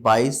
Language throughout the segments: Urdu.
22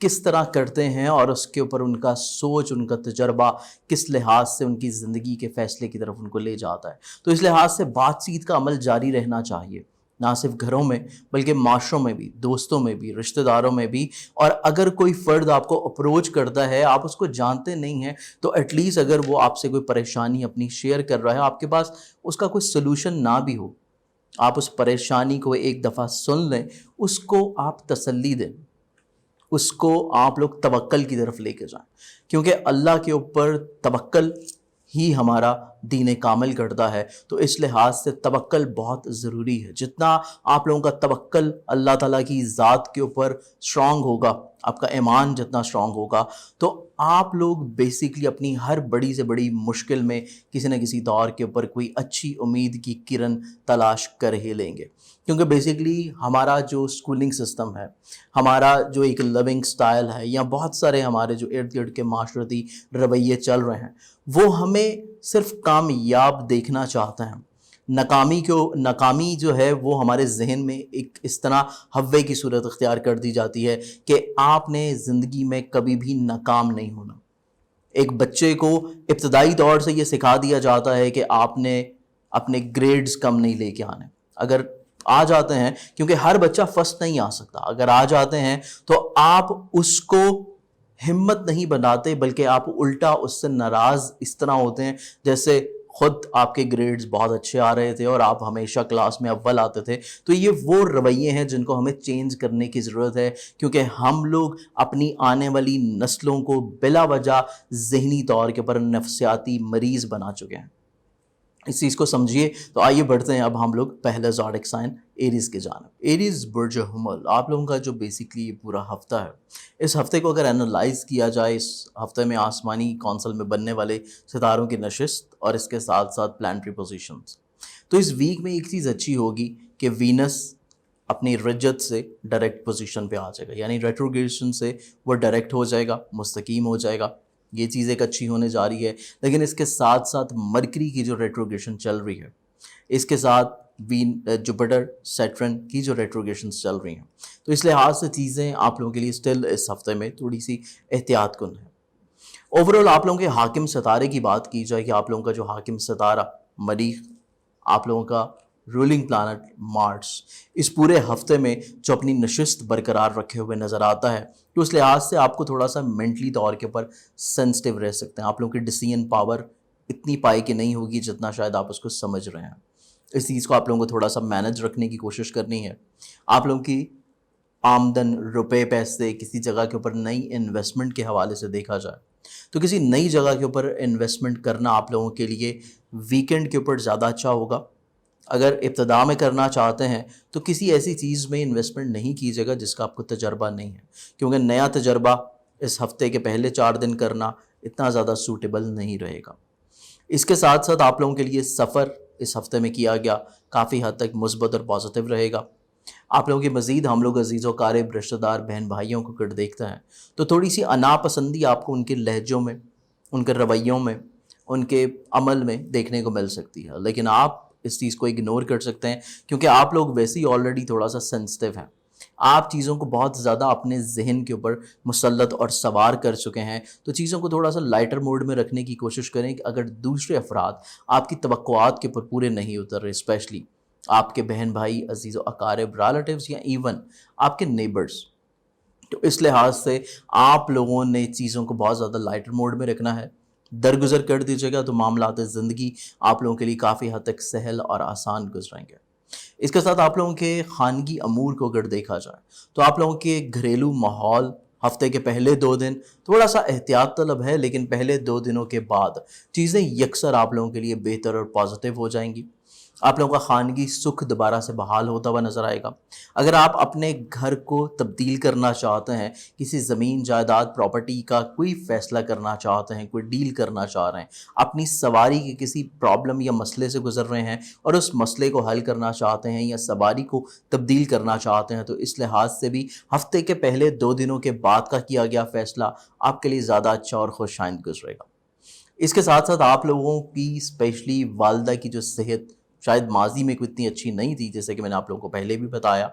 کس طرح کرتے ہیں اور اس کے اوپر ان کا سوچ، ان کا تجربہ کس لحاظ سے ان کی زندگی کے فیصلے کی طرف ان کو لے جاتا ہے۔ تو اس لحاظ سے بات چیت کا عمل جاری رہنا چاہیے، نہ صرف گھروں میں بلکہ معاشروں میں بھی، دوستوں میں بھی، رشتہ داروں میں بھی۔ اور اگر کوئی فرد آپ کو اپروچ کرتا ہے، آپ اس کو جانتے نہیں ہیں، تو ایٹ لیسٹ اگر وہ آپ سے کوئی پریشانی اپنی شیئر کر رہا ہے، آپ کے پاس اس کا کوئی سلوشن نہ بھی ہو، آپ اس پریشانی کو ایک دفعہ سن لیں، اس کو آپ تسلی دیں، اس کو آپ لوگ توکل کی طرف لے کے جائیں، کیونکہ اللہ کے اوپر توکل ہی ہمارا دین کامل کرتا ہے۔ تو اس لحاظ سے توکل بہت ضروری ہے۔ جتنا آپ لوگوں کا توکل اللہ تعالیٰ کی ذات کے اوپر اسٹرانگ ہوگا، آپ کا ایمان جتنا اسٹرانگ ہوگا، تو آپ لوگ بیسیکلی اپنی ہر بڑی سے بڑی مشکل میں کسی نہ کسی دور کے اوپر کوئی اچھی امید کی کرن تلاش کر ہی لیں گے۔ کیونکہ بیسیکلی ہمارا جو اسکولنگ سسٹم ہے، ہمارا جو ایک لیونگ سٹائل ہے، یا بہت سارے ہمارے جو ارد گرد کے معاشرتی رویے چل رہے ہیں، وہ ہمیں صرف کامیاب دیکھنا چاہتے ہیں۔ ناکامی جو ہے وہ ہمارے ذہن میں ایک اس طرح ہوے کی صورت اختیار کر دی جاتی ہے کہ آپ نے زندگی میں کبھی بھی ناکام نہیں ہونا۔ ایک بچے کو ابتدائی طور سے یہ سکھا دیا جاتا ہے کہ آپ نے اپنے گریڈز کم نہیں لے کے آنے۔ اگر آ جاتے ہیں، کیونکہ ہر بچہ فرسٹ نہیں آ سکتا، اگر آ جاتے ہیں تو آپ اس کو ہمت نہیں بناتے، بلکہ آپ الٹا اس سے ناراض اس طرح ہوتے ہیں جیسے خود آپ کے گریڈز بہت اچھے آ رہے تھے اور آپ ہمیشہ کلاس میں اول آتے تھے۔ تو یہ وہ رویے ہیں جن کو ہمیں چینج کرنے کی ضرورت ہے، کیونکہ ہم لوگ اپنی آنے والی نسلوں کو بلا وجہ ذہنی طور کے پر نفسیاتی مریض بنا چکے ہیں۔ اس چیز کو سمجھیے۔ تو آئیے بڑھتے ہیں اب ہم لوگ پہلے زوڈک سائن ایریز کی جانب۔ ایریز برج حمل، آپ لوگوں کا جو بیسیکلی پورا ہفتہ ہے، اس ہفتے کو اگر اینالائز کیا جائے، اس ہفتے میں آسمانی کونسل میں بننے والے ستاروں کی نشست اور اس کے ساتھ ساتھ پلانٹری پوزیشنز، تو اس ویک میں ایک چیز اچھی ہوگی کہ وینس اپنی رجت سے ڈائریکٹ پوزیشن پہ آ جائے گا، یعنی ریٹروگریشن سے وہ ڈائریکٹ ہو جائے گا، مستقیم ہو جائے گا۔ یہ چیز ایک اچھی ہونے جا رہی ہے۔ لیکن اس کے ساتھ ساتھ مرکری کی جو ریٹروگریشن چل رہی ہے، اس کے ساتھ جوپیٹر سیٹرن کی جو ریٹروگریشنز چل رہی ہیں، تو اس لحاظ سے چیزیں آپ لوگوں کے لیے اسٹل اس ہفتے میں تھوڑی سی احتیاط کن ہیں۔ اوورآل آپ لوگوں کے حاکم ستارے کی بات کی جائے کہ آپ لوگوں کا جو حاکم ستارہ مریخ، آپ لوگوں کا رولنگ پلانٹ مارس، اس پورے ہفتے میں جو اپنی نشست برقرار رکھے ہوئے نظر آتا ہے، تو اس لحاظ سے آپ کو تھوڑا سا مینٹلی طور کے اوپر سینسٹیو رہ سکتے ہیں۔ آپ لوگوں کی ڈیسیژن پاور اتنی پائی کہ نہیں ہوگی جتنا شاید آپ اس کو سمجھ رہے ہیں۔ اس چیز کو آپ لوگوں کو تھوڑا سا مینج رکھنے کی کوشش کرنی ہے۔ آپ لوگوں کی آمدن، روپے پیسے کسی جگہ کے اوپر نئی انویسٹمنٹ کے حوالے سے دیکھا جائے تو کسی نئی جگہ کے اوپر انویسٹمنٹ کرنا آپ لوگوں کے لیے ویکنڈ کے اوپر زیادہ اچھا ہوگا۔ اگر ابتدا میں کرنا چاہتے ہیں تو کسی ایسی چیز میں انویسٹمنٹ نہیں کیجیے گا جس کا آپ کو تجربہ نہیں ہے، کیونکہ نیا تجربہ اس ہفتے کے پہلے 4 دن کرنا اتنا زیادہ سوٹیبل نہیں رہے گا۔ اس کے ساتھ ساتھ آپ لوگوں کے لیے سفر اس ہفتے میں کیا گیا کافی حد تک مثبت اور پازیٹیو رہے گا۔ آپ لوگوں کی مزید ہم لوگ عزیز و قارب رشتہ دار بہن بھائیوں کو اگر دیکھتے ہیں تو تھوڑی سی ناپسندی آپ کو ان کے لہجوں میں، ان کے رویوں میں، ان کے عمل میں دیکھنے کو مل سکتی ہے، لیکن آپ اس چیز کو اگنور کر سکتے ہیں، کیونکہ آپ لوگ ویسے ہی آلریڈی تھوڑا سا سینسٹیو ہیں۔ آپ چیزوں کو بہت زیادہ اپنے ذہن کے اوپر مسلط اور سوار کر چکے ہیں، تو چیزوں کو تھوڑا سا لائٹر موڈ میں رکھنے کی کوشش کریں کہ اگر دوسرے افراد آپ کی توقعات کے اوپر پورے نہیں اتر رہے، اسپیشلی آپ کے بہن بھائی، عزیز و اقارب، ریلیٹیوز یا ایون آپ کے نیبرز، تو اس لحاظ سے آپ لوگوں نے چیزوں کو بہت زیادہ لائٹر موڈ میں رکھنا ہے۔ درگزر کر دیجیے گا تو معاملات زندگی آپ لوگوں کے لیے کافی حد تک سہل اور آسان گزریں گے۔ اس کے ساتھ آپ لوگوں کے خانگی امور کو اگر دیکھا جائے تو آپ لوگوں کے گھریلو ماحول ہفتے کے پہلے 2 دن تھوڑا سا احتیاط طلب ہے، لیکن پہلے 2 دنوں کے بعد چیزیں یکسر آپ لوگوں کے لیے بہتر اور پازیٹیو ہو جائیں گی۔ آپ لوگوں کا خانگی سکھ دوبارہ سے بحال ہوتا ہوا نظر آئے گا۔ اگر آپ اپنے گھر کو تبدیل کرنا چاہتے ہیں، کسی زمین جائیداد پراپرٹی کا کوئی فیصلہ کرنا چاہتے ہیں، کوئی ڈیل کرنا چاہ رہے ہیں، اپنی سواری کے کسی پرابلم یا مسئلے سے گزر رہے ہیں اور اس مسئلے کو حل کرنا چاہتے ہیں یا سواری کو تبدیل کرنا چاہتے ہیں، تو اس لحاظ سے بھی ہفتے کے پہلے 2 دنوں کے بعد کا کیا گیا فیصلہ آپ کے لیے زیادہ اچھا اور خوش آئند گزرے گا۔ اس کے ساتھ ساتھ آپ لوگوں کی اسپیشلی والدہ کی جو صحت شاید ماضی میں کوئی اتنی اچھی نہیں تھی، جیسے کہ میں نے آپ لوگوں کو پہلے بھی بتایا،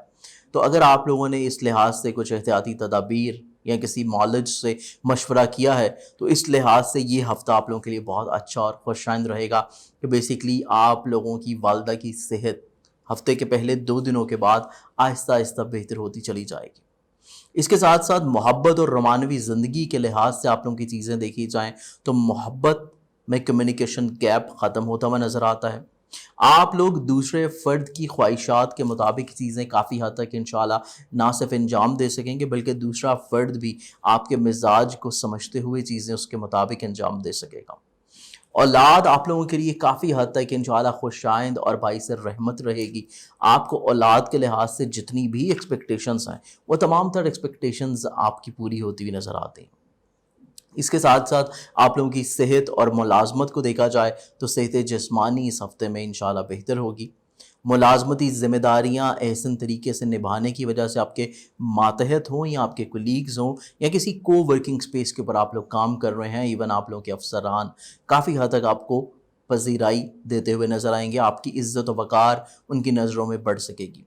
تو اگر آپ لوگوں نے اس لحاظ سے کچھ احتیاطی تدابیر یا کسی مالج سے مشورہ کیا ہے تو اس لحاظ سے یہ ہفتہ آپ لوگوں کے لیے بہت اچھا اور خوشائند رہے گا کہ بیسیکلی آپ لوگوں کی والدہ کی صحت ہفتے کے پہلے 2 دنوں کے بعد آہستہ آہستہ بہتر ہوتی چلی جائے گی۔ اس کے ساتھ ساتھ محبت اور رومانوی زندگی کے لحاظ سے آپ لوگوں کی چیزیں دیکھی جائیں تو محبت میں کمیونیکیشن گیپ ختم ہوتا ہوا نظر آتا ہے۔ آپ لوگ دوسرے فرد کی خواہشات کے مطابق چیزیں کافی حد تک انشاءاللہ نہ صرف انجام دے سکیں گے بلکہ دوسرا فرد بھی آپ کے مزاج کو سمجھتے ہوئے چیزیں اس کے مطابق انجام دے سکے گا۔ اولاد آپ لوگوں کے لیے کافی حد تک انشاءاللہ خوشائند اور باعث رحمت رہے گی۔ آپ کو اولاد کے لحاظ سے جتنی بھی ایکسپیکٹیشنز ہیں وہ تمام تر ایکسپیکٹیشنز آپ کی پوری ہوتی ہوئی نظر آتی ہیں۔ اس کے ساتھ ساتھ آپ لوگوں کی صحت اور ملازمت کو دیکھا جائے تو صحت جسمانی اس ہفتے میں انشاءاللہ بہتر ہوگی۔ ملازمتی ذمہ داریاں احسن طریقے سے نبھانے کی وجہ سے آپ کے ماتحت ہوں یا آپ کے کولیگز ہوں یا کسی کو ورکنگ سپیس کے اوپر آپ لوگ کام کر رہے ہیں، ایون آپ لوگوں کے افسران کافی حد تک آپ کو پذیرائی دیتے ہوئے نظر آئیں گے، آپ کی عزت و وقار ان کی نظروں میں بڑھ سکے گی۔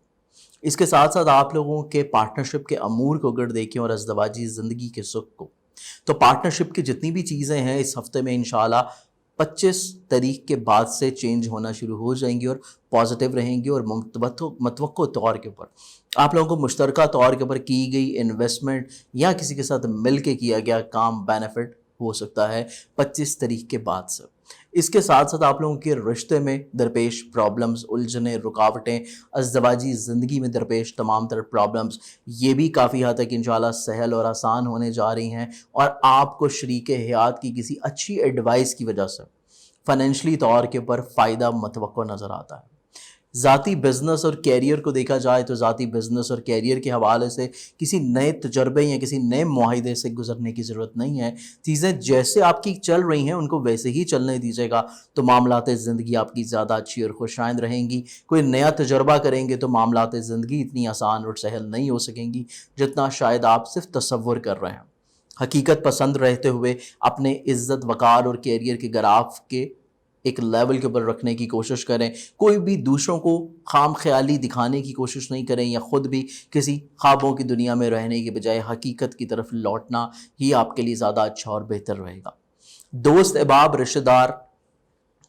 اس کے ساتھ ساتھ آپ لوگوں کے پارٹنرشپ کے امور کو اگر دیکھیں اور ازدواجی زندگی کے سکھ کو تو پارٹنرشپ کی جتنی بھی چیزیں ہیں اس ہفتے میں انشاءاللہ 25 تاریخ کے بعد سے چینج ہونا شروع ہو جائیں گی اور پازیٹیو رہیں گی، اور متوقع طور کے اوپر آپ لوگوں کو مشترکہ طور کے اوپر کی گئی انویسٹمنٹ یا کسی کے ساتھ مل کے کیا گیا کام بینیفٹ ہو سکتا ہے 25 تاریخ کے بعد سے۔ اس کے ساتھ ساتھ آپ لوگوں کے رشتے میں درپیش پرابلمز، الجھنیں، رکاوٹیں، ازدواجی زندگی میں درپیش تمام تر پرابلمز یہ بھی کافی حد تک انشاءاللہ سہل اور آسان ہونے جا رہی ہیں، اور آپ کو شریک حیات کی کسی اچھی ایڈوائس کی وجہ سے فائنینشلی طور کے اوپر فائدہ متوقع نظر آتا ہے۔ ذاتی بزنس اور کیریئر کو دیکھا جائے تو ذاتی بزنس اور کیریئر کے حوالے سے کسی نئے تجربے یا کسی نئے معاہدے سے گزرنے کی ضرورت نہیں ہے۔ چیزیں جیسے آپ کی چل رہی ہیں ان کو ویسے ہی چلنے دیجیے گا تو معاملات زندگی آپ کی زیادہ اچھی اور خوشائند رہیں گی۔ کوئی نیا تجربہ کریں گے تو معاملات زندگی اتنی آسان اور سہل نہیں ہو سکیں گی جتنا شاید آپ صرف تصور کر رہے ہیں۔ حقیقت پسند رہتے ہوئے اپنے عزت وقار اور کیریئر کے گراف کے ایک لیول کے اوپر رکھنے کی کوشش کریں۔ کوئی بھی دوسروں کو خام خیالی دکھانے کی کوشش نہیں کریں یا خود بھی کسی خوابوں کی دنیا میں رہنے کے بجائے حقیقت کی طرف لوٹنا ہی آپ کے لیے زیادہ اچھا اور بہتر رہے گا۔ دوست احباب رشتہ دار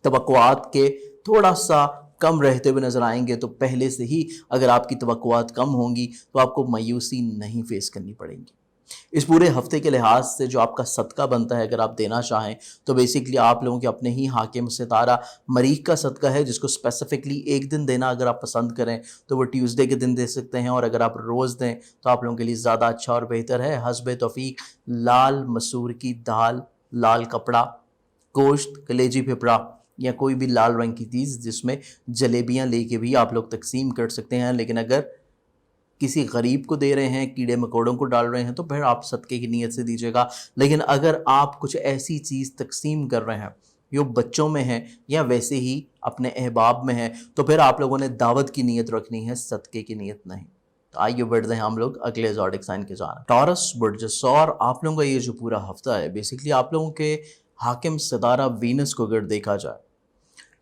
توقعات کے تھوڑا سا کم رہتے ہوئے نظر آئیں گے تو پہلے سے ہی اگر آپ کی توقعات کم ہوں گی تو آپ کو مایوسی نہیں فیس کرنی پڑیں گی۔ اس پورے ہفتے کے لحاظ سے جو آپ کا صدقہ بنتا ہے اگر آپ دینا چاہیں تو بیسیکلی آپ لوگوں کے اپنے ہی حاکم ستارہ مریخ کا صدقہ ہے، جس کو اسپیسیفکلی ایک دن دینا اگر آپ پسند کریں تو وہ ٹیوزڈے کے دن دے سکتے ہیں، اور اگر آپ روز دیں تو آپ لوگوں کے لیے زیادہ اچھا اور بہتر ہے۔ حسب توفیق لال مسور کی دال، لال کپڑا، گوشت، کلیجی پھپڑا یا کوئی بھی لال رنگ کی چیز جس میں جلیبیاں لے کے بھی آپ لوگ تقسیم کر سکتے ہیں، لیکن اگر کسی غریب کو دے رہے ہیں، کیڑے مکوڑوں کو ڈال رہے ہیں تو پھر آپ صدقے کی نیت سے دیجیے گا۔ لیکن اگر آپ کچھ ایسی چیز تقسیم کر رہے ہیں جو بچوں میں ہے یا ویسے ہی اپنے احباب میں ہے تو پھر آپ لوگوں نے دعوت کی نیت رکھنی ہے، صدقے کی نیت نہیں۔ تو آئیے بڑھتے ہیں ہم لوگ اگلے زوڈک سائن کے جانب۔ ٹورس برج ثور، آپ لوگوں کا یہ جو پورا ہفتہ ہے بیسیکلی آپ لوگوں کے حاکم ستارہ وینس کو اگر دیکھا جائے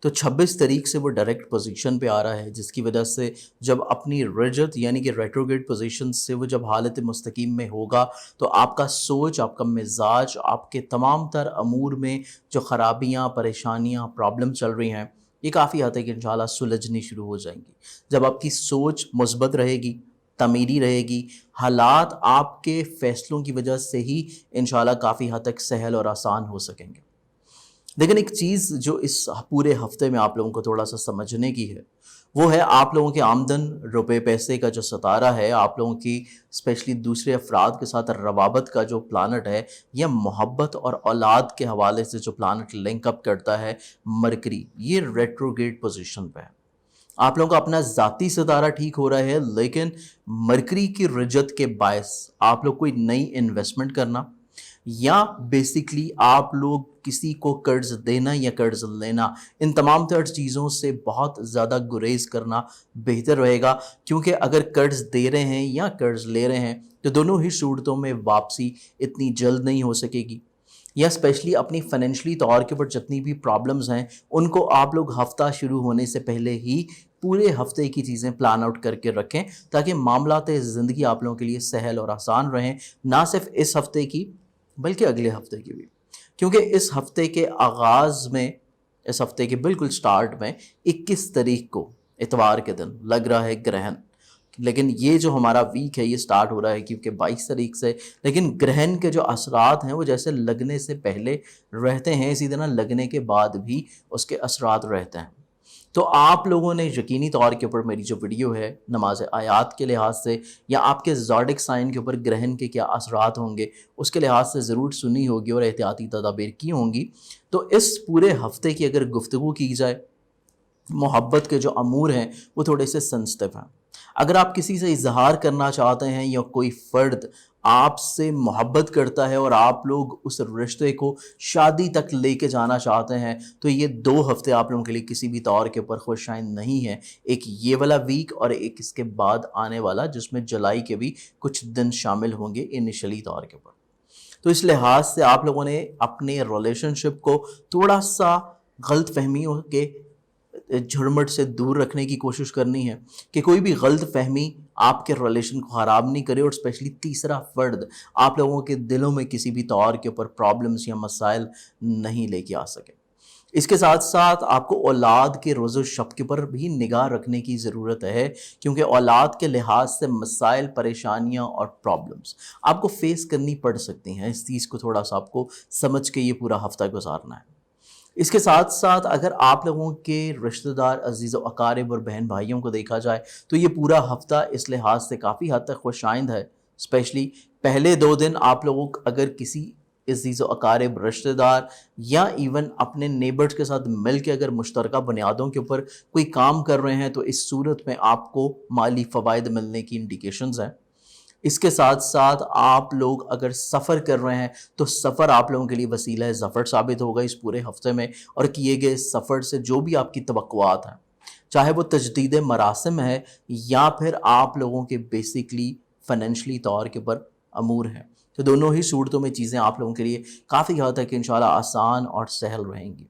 تو 26 تاریخ سے وہ ڈائریکٹ پوزیشن پہ آ رہا ہے، جس کی وجہ سے جب اپنی رجت یعنی کہ ریٹروگریڈ پوزیشن سے وہ جب حالت مستقیم میں ہوگا تو آپ کا سوچ، آپ کا مزاج، آپ کے تمام تر امور میں جو خرابیاں، پریشانیاں، پرابلم چل رہی ہیں یہ کافی حد تک انشاءاللہ سلجھنی شروع ہو جائیں گی۔ جب آپ کی سوچ مثبت رہے گی، تعمیری رہے گی، حالات آپ کے فیصلوں کی وجہ سے ہی انشاءاللہ کافی حد تک سہل اور آسان ہو سکیں گے۔ لیکن ایک چیز جو اس پورے ہفتے میں آپ لوگوں کو تھوڑا سا سمجھنے کی ہے وہ ہے آپ لوگوں کے آمدن، روپے پیسے کا جو ستارہ ہے، آپ لوگوں کی اسپیشلی دوسرے افراد کے ساتھ روابط کا جو پلانٹ ہے یا محبت اور اولاد کے حوالے سے جو پلانٹ لنک اپ کرتا ہے مرکری، یہ ریٹروگریڈ پوزیشن پہ ہے۔ آپ لوگوں کا اپنا ذاتی ستارہ ٹھیک ہو رہا ہے، لیکن مرکری کی رجت کے باعث آپ لوگ کوئی نئی انویسٹمنٹ کرنا یا بیسیکلی آپ لوگ کسی کو قرض دینا یا قرض لینا، ان تمام تر چیزوں سے بہت زیادہ گریز کرنا بہتر رہے گا، کیونکہ اگر قرض دے رہے ہیں یا قرض لے رہے ہیں تو دونوں ہی صورتوں میں واپسی اتنی جلد نہیں ہو سکے گی۔ یا اسپیشلی اپنی فائنینشلی طور کے اوپر جتنی بھی پرابلمز ہیں ان کو آپ لوگ ہفتہ شروع ہونے سے پہلے ہی پورے ہفتے کی چیزیں پلان آؤٹ کر کے رکھیں تاکہ معاملات زندگی آپ لوگوں کے لیے سہل اور آسان رہیں، نہ صرف اس ہفتے کی بلکہ اگلے ہفتے کی بھی، کیونکہ اس ہفتے کے آغاز میں، اس ہفتے کے بالکل سٹارٹ میں 21 تاریخ کو اتوار کے دن لگ رہا ہے گرہن، لیکن یہ جو ہمارا ویک ہے یہ سٹارٹ ہو رہا ہے کیونکہ 22 تاریخ سے، لیکن گرہن کے جو اثرات ہیں وہ جیسے لگنے سے پہلے رہتے ہیں اسی طرح لگنے کے بعد بھی اس کے اثرات رہتے ہیں۔ تو آپ لوگوں نے یقینی طور کے اوپر میری جو ویڈیو ہے نماز آیات کے لحاظ سے یا آپ کے زوڈک سائن کے اوپر گرہن کے کیا اثرات ہوں گے اس کے لحاظ سے ضرور سنی ہوگی اور احتیاطی تدابیر کی ہوں گی۔ تو اس پورے ہفتے کی اگر گفتگو کی جائے، محبت کے جو امور ہیں وہ تھوڑے سے سنسٹیو ہیں۔ اگر آپ کسی سے اظہار کرنا چاہتے ہیں یا کوئی فرد آپ سے محبت کرتا ہے اور آپ لوگ اس رشتے کو شادی تک لے کے جانا چاہتے ہیں تو یہ 2 ہفتے آپ لوگوں کے لیے کسی بھی طور کے اوپر خوش آئند نہیں ہے، ایک یہ والا ویک اور ایک اس کے بعد آنے والا جس میں جولائی کے بھی کچھ دن شامل ہوں گے انیشلی طور کے اوپر۔ تو اس لحاظ سے آپ لوگوں نے اپنے ریلیشن شپ کو تھوڑا سا غلط فہمیوں کے جھرمٹ سے دور رکھنے کی کوشش کرنی ہے کہ کوئی بھی غلط فہمی آپ کے ریلیشن کو خراب نہیں کرے اور اسپیشلی تیسرا فرد آپ لوگوں کے دلوں میں کسی بھی طور کے اوپر پرابلمز یا مسائل نہیں لے کے آ سکے۔ اس کے ساتھ ساتھ آپ کو اولاد کے روز و شب کے پر بھی نگاہ رکھنے کی ضرورت ہے، کیونکہ اولاد کے لحاظ سے مسائل، پریشانیاں اور پرابلمز آپ کو فیس کرنی پڑ سکتی ہیں۔ اس چیز کو تھوڑا سا آپ کو سمجھ کے یہ پورا ہفتہ گزارنا ہے۔ اس کے ساتھ ساتھ اگر آپ لوگوں کے رشتہ دار، عزیز و اقارب اور بہن بھائیوں کو دیکھا جائے تو یہ پورا ہفتہ اس لحاظ سے کافی حد تک خوش آئند ہے، اسپیشلی پہلے 2 دن آپ لوگوں اگر کسی عزیز و اقارب، رشتہ دار یا ایون اپنے نیبرز کے ساتھ مل کے اگر مشترکہ بنیادوں کے اوپر کوئی کام کر رہے ہیں تو اس صورت میں آپ کو مالی فوائد ملنے کی انڈیکیشنز ہیں۔ اس کے ساتھ ساتھ آپ لوگ اگر سفر کر رہے ہیں تو سفر آپ لوگوں کے لیے وسیلہ ظفر ثابت ہوگا اس پورے ہفتے میں، اور کیے گئے سفر سے جو بھی آپ کی توقعات ہیں، چاہے وہ تجدید مراسم ہے یا پھر آپ لوگوں کے بیسکلی فائنینشلی طور کے پر امور ہیں، تو دونوں ہی صورتوں میں چیزیں آپ لوگوں کے لیے کافی حد تک انشاءاللہ آسان اور سہل رہیں گی۔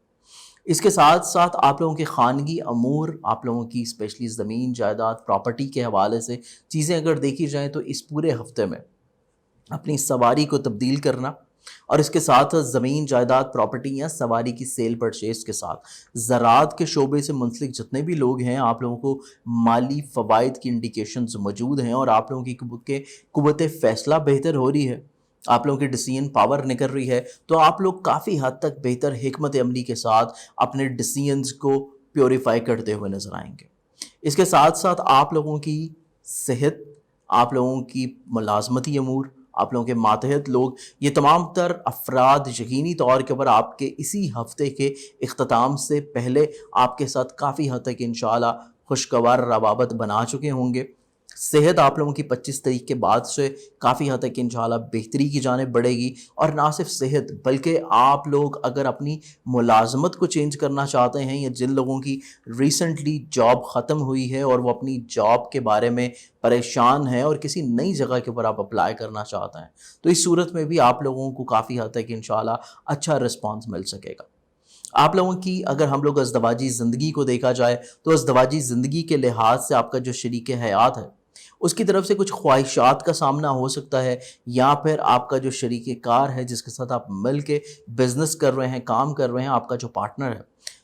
اس کے ساتھ ساتھ آپ لوگوں کے خانگی امور، آپ لوگوں کی اسپیشلی زمین، جائیداد، پراپرٹی کے حوالے سے چیزیں اگر دیکھی جائیں تو اس پورے ہفتے میں اپنی سواری کو تبدیل کرنا اور اس کے ساتھ زمین، جائیداد، پراپرٹی یا سواری کی سیل پرچیز کے ساتھ زراعت کے شعبے سے منسلک جتنے بھی لوگ ہیں آپ لوگوں کو مالی فوائد کی انڈیکیشنز موجود ہیں اور آپ لوگوں کی قوت فیصلہ بہتر ہو رہی ہے، آپ لوگوں کی ڈیسیژن پاور نکل رہی ہے، تو آپ لوگ کافی حد تک بہتر حکمت عملی کے ساتھ اپنے ڈیسیژنز کو پیوریفائی کرتے ہوئے نظر آئیں گے۔ اس کے ساتھ ساتھ آپ لوگوں کی صحت، آپ لوگوں کی ملازمتی امور، آپ لوگوں کے ماتحت لوگ، یہ تمام تر افراد یقینی طور کے اوپر آپ کے اسی ہفتے کے اختتام سے پہلے آپ کے ساتھ کافی حد تک انشاءاللہ خوشگوار روابط بنا چکے ہوں گے۔ صحت آپ لوگوں کی 25 تاریخ کے بعد سے کافی حد تک انشاءاللہ بہتری کی جانب بڑھے گی، اور نہ صرف صحت بلکہ آپ لوگ اگر اپنی ملازمت کو چینج کرنا چاہتے ہیں یا جن لوگوں کی ریسنٹلی جاب ختم ہوئی ہے اور وہ اپنی جاب کے بارے میں پریشان ہیں اور کسی نئی جگہ کے اوپر آپ اپلائی کرنا چاہتے ہیں تو اس صورت میں بھی آپ لوگوں کو کافی حد تک انشاءاللہ اچھا رسپانس مل سکے گا۔ آپ لوگوں کی اگر ہم لوگ ازدواجی زندگی کو دیکھا جائے تو ازدواجی زندگی کے لحاظ سے آپ کا جو شریک حیات ہے اس کی طرف سے کچھ خواہشات کا سامنا ہو سکتا ہے، یا پھر آپ کا جو شریک کار ہے جس کے ساتھ آپ مل کے بزنس کر رہے ہیں، کام کر رہے ہیں، آپ کا جو پارٹنر ہے،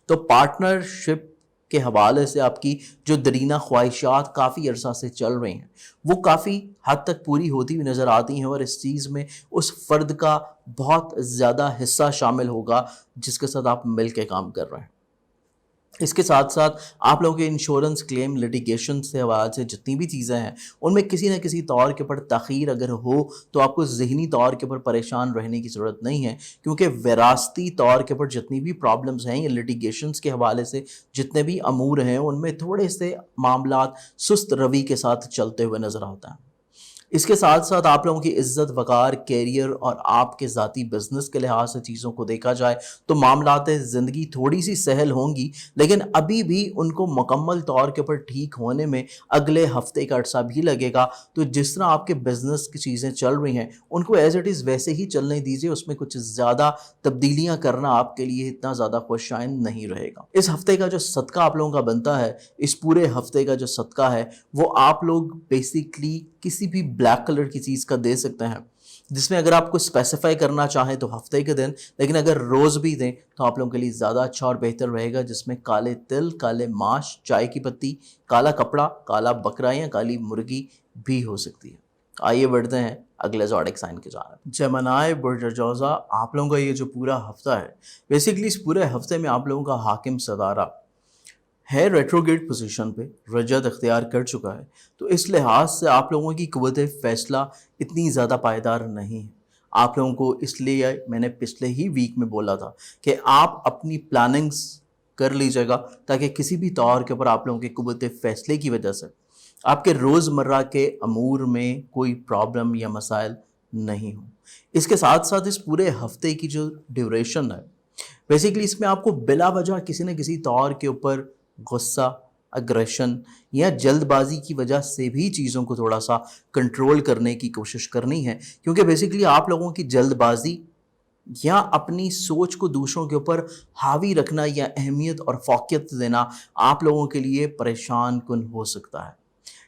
تو پارٹنرشپ کے حوالے سے آپ کی جو درینہ خواہشات کافی عرصہ سے چل رہی ہیں وہ کافی حد تک پوری ہوتی ہوئی نظر آتی ہیں، اور اس چیز میں اس فرد کا بہت زیادہ حصہ شامل ہوگا جس کے ساتھ آپ مل کے کام کر رہے ہیں۔ اس کے ساتھ ساتھ آپ لوگوں کے انشورنس کلیم، لٹیگیشن سے حوالے سے جتنی بھی چیزیں ہیں ان میں کسی نہ کسی طور کے اوپر تاخیر اگر ہو تو آپ کو ذہنی طور کے اوپر پریشان رہنے کی ضرورت نہیں ہے، کیونکہ وراثتی طور کے اوپر جتنی بھی پرابلمز ہیں یا لٹیگیشنز کے حوالے سے جتنے بھی امور ہیں ان میں تھوڑے سے معاملات سست روی کے ساتھ چلتے ہوئے نظر آتا ہے۔ اس کے ساتھ ساتھ آپ لوگوں کی عزت وقار، کیریئر اور آپ کے ذاتی بزنس کے لحاظ سے چیزوں کو دیکھا جائے تو معاملات زندگی تھوڑی سی سہل ہوں گی، لیکن ابھی بھی ان کو مکمل طور کے اوپر ٹھیک ہونے میں اگلے ہفتے کا عرصہ بھی لگے گا۔ تو جس طرح آپ کے بزنس کی چیزیں چل رہی ہیں ان کو ایز اٹ از ویسے ہی چلنے دیجیے، اس میں کچھ زیادہ تبدیلیاں کرنا آپ کے لیے اتنا زیادہ خوش آئند نہیں رہے گا۔ اس ہفتے کا جو صدقہ آپ لوگوں کا بنتا ہے، اس پورے ہفتے کا جو صدقہ ہے وہ آپ لوگ بیسیکلی کسی بھی بلیک کلر کی چیز کا دے سکتے ہیں، جس میں اگر آپ کو اسپیسیفائی کرنا چاہیں تو ہفتے کے دن، لیکن اگر روز بھی دیں تو آپ لوگوں کے لیے زیادہ اچھا اور بہتر رہے گا، جس میں کالے تل، کالے ماش، چائے کی پتی، کالا کپڑا، کالا بکرا یا کالی مرغی بھی ہو سکتی ہے۔ آئیے بڑھتے ہیں اگلے زوڈک سائن کی جانب۔ جیمنائی برج الجوزا، آپ لوگوں کا یہ جو پورا ہفتہ ہے، بیسیکلی اس پورے ہفتے میں آپ لوگوں کا حاکم ستارہ ہے ریٹروگیٹ پوزیشن پہ، رجعت اختیار کر چکا ہے، تو اس لحاظ سے آپ لوگوں کی قوت فیصلہ اتنی زیادہ پائیدار نہیں ہے۔ آپ لوگوں کو اس لیے میں نے پچھلے ہی ویک میں بولا تھا کہ آپ اپنی پلاننگز کر لیجیے گا تاکہ کسی بھی طور کے اوپر آپ لوگوں کی قوت فیصلے کی وجہ سے آپ کے روزمرہ کے امور میں کوئی پرابلم یا مسائل نہیں ہوں۔ اس کے ساتھ ساتھ اس پورے ہفتے کی جو ڈیوریشن ہے، بیسیکلی اس میں آپ کو بلا وجہ کسی نہ کسی طور کے اوپر غصہ، اگریشن یا جلد بازی کی وجہ سے بھی چیزوں کو تھوڑا سا کنٹرول کرنے کی کوشش کرنی ہے، کیونکہ بیسیکلی آپ لوگوں کی جلد بازی یا اپنی سوچ کو دوسروں کے اوپر حاوی رکھنا یا اہمیت اور فوقیت دینا آپ لوگوں کے لیے پریشان کن ہو سکتا ہے۔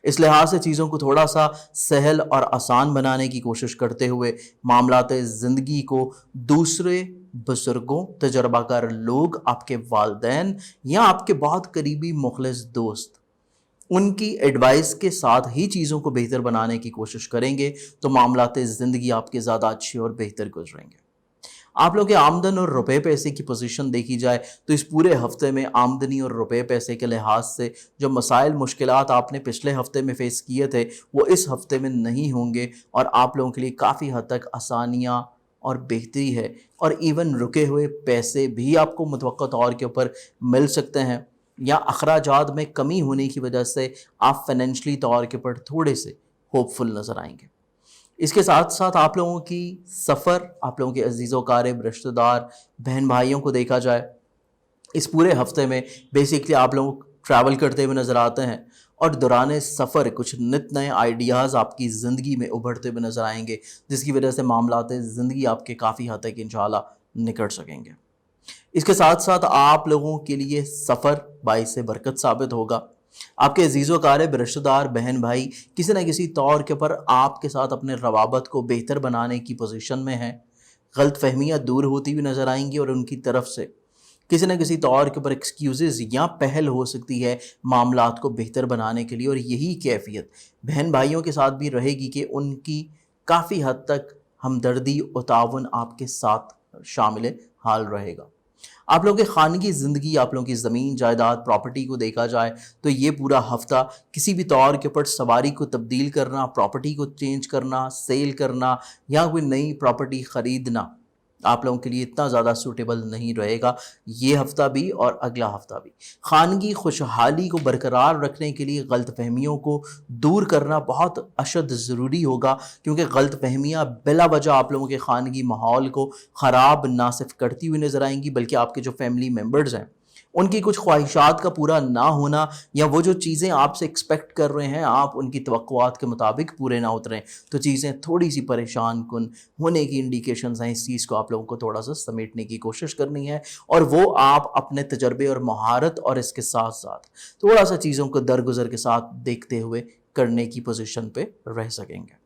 اس لحاظ سے چیزوں کو تھوڑا سا سہل اور آسان بنانے کی کوشش کرتے ہوئے معاملات زندگی کو دوسرے بزرگوں، تجربہ کار لوگ، آپ کے والدین یا آپ کے بہت قریبی مخلص دوست، ان کی ایڈوائس کے ساتھ ہی چیزوں کو بہتر بنانے کی کوشش کریں گے تو معاملات زندگی آپ کے زیادہ اچھے اور بہتر گزریں گے۔ آپ لوگ کے آمدن اور روپے پیسے کی پوزیشن دیکھی جائے تو اس پورے ہفتے میں آمدنی اور روپے پیسے کے لحاظ سے جو مسائل، مشکلات آپ نے پچھلے ہفتے میں فیس کیے تھے وہ اس ہفتے میں نہیں ہوں گے، اور آپ لوگوں کے لیے کافی حد تک آسانیاں اور بہتری ہے، اور ایون رکے ہوئے پیسے بھی آپ کو متوقع طور کے اوپر مل سکتے ہیں، یا اخراجات میں کمی ہونے کی وجہ سے آپ فائنینشلی طور کے اوپر تھوڑے سے ہوپ فل نظر آئیں گے۔ اس کے ساتھ ساتھ آپ لوگوں کی سفر، آپ لوگوں کے عزیز و اقارب، رشتہ دار، بہن بھائیوں کو دیکھا جائے اس پورے ہفتے میں بیسیکلی آپ لوگ ٹریول کرتے ہوئے نظر آتے ہیں، اور دوران سفر کچھ نت نئے آئیڈیاز آپ کی زندگی میں ابھرتے ہوئے نظر آئیں گے، جس کی وجہ سے معاملات زندگی آپ کے کافی حد تک انشاءاللہ نکٹ سکیں گے۔ اس کے ساتھ ساتھ آپ لوگوں کے لیے سفر باعث برکت ثابت ہوگا۔ آپ کے عزیز و اقارب، رشتہ دار، بہن بھائی کسی نہ کسی طور کے پر آپ کے ساتھ اپنے روابط کو بہتر بنانے کی پوزیشن میں ہیں۔ غلط فہمیاں دور ہوتی ہوئی نظر آئیں گی، اور ان کی طرف سے کسی نہ کسی طور کے پر ایکسکیوزز یا پہل ہو سکتی ہے معاملات کو بہتر بنانے کے لیے، اور یہی کیفیت بہن بھائیوں کے ساتھ بھی رہے گی کہ ان کی کافی حد تک ہمدردی و تعاون آپ کے ساتھ شامل حال رہے گا۔ آپ لوگوں کی خانگی زندگی، آپ لوگوں کی زمین جائیداد، پراپرٹی کو دیکھا جائے تو یہ پورا ہفتہ کسی بھی طور کے اوپر سواری کو تبدیل کرنا، پراپرٹی کو چینج کرنا، سیل کرنا یا کوئی نئی پراپرٹی خریدنا آپ لوگوں کے لیے اتنا زیادہ سوٹیبل نہیں رہے گا، یہ ہفتہ بھی اور اگلا ہفتہ بھی۔ خانگی خوشحالی کو برقرار رکھنے کے لیے غلط فہمیوں کو دور کرنا بہت اشد ضروری ہوگا، کیونکہ غلط فہمیاں بلا وجہ آپ لوگوں کے خانگی ماحول کو خراب نہ صرف کرتی ہوئی نظر آئیں گی، بلکہ آپ کے جو فیملی ممبرز ہیں ان کی کچھ خواہشات کا پورا نہ ہونا، یا وہ جو چیزیں آپ سے ایکسپیکٹ کر رہے ہیں آپ ان کی توقعات کے مطابق پورے نہ اتریں، تو چیزیں تھوڑی سی پریشان کن ہونے کی انڈیکیشنز ہیں۔ اس چیز کو آپ لوگوں کو تھوڑا سا سمیٹنے کی کوشش کرنی ہے، اور وہ آپ اپنے تجربے اور مہارت اور اس کے ساتھ ساتھ تھوڑا سا چیزوں کو درگزر کے ساتھ دیکھتے ہوئے کرنے کی پوزیشن پہ رہ سکیں گے۔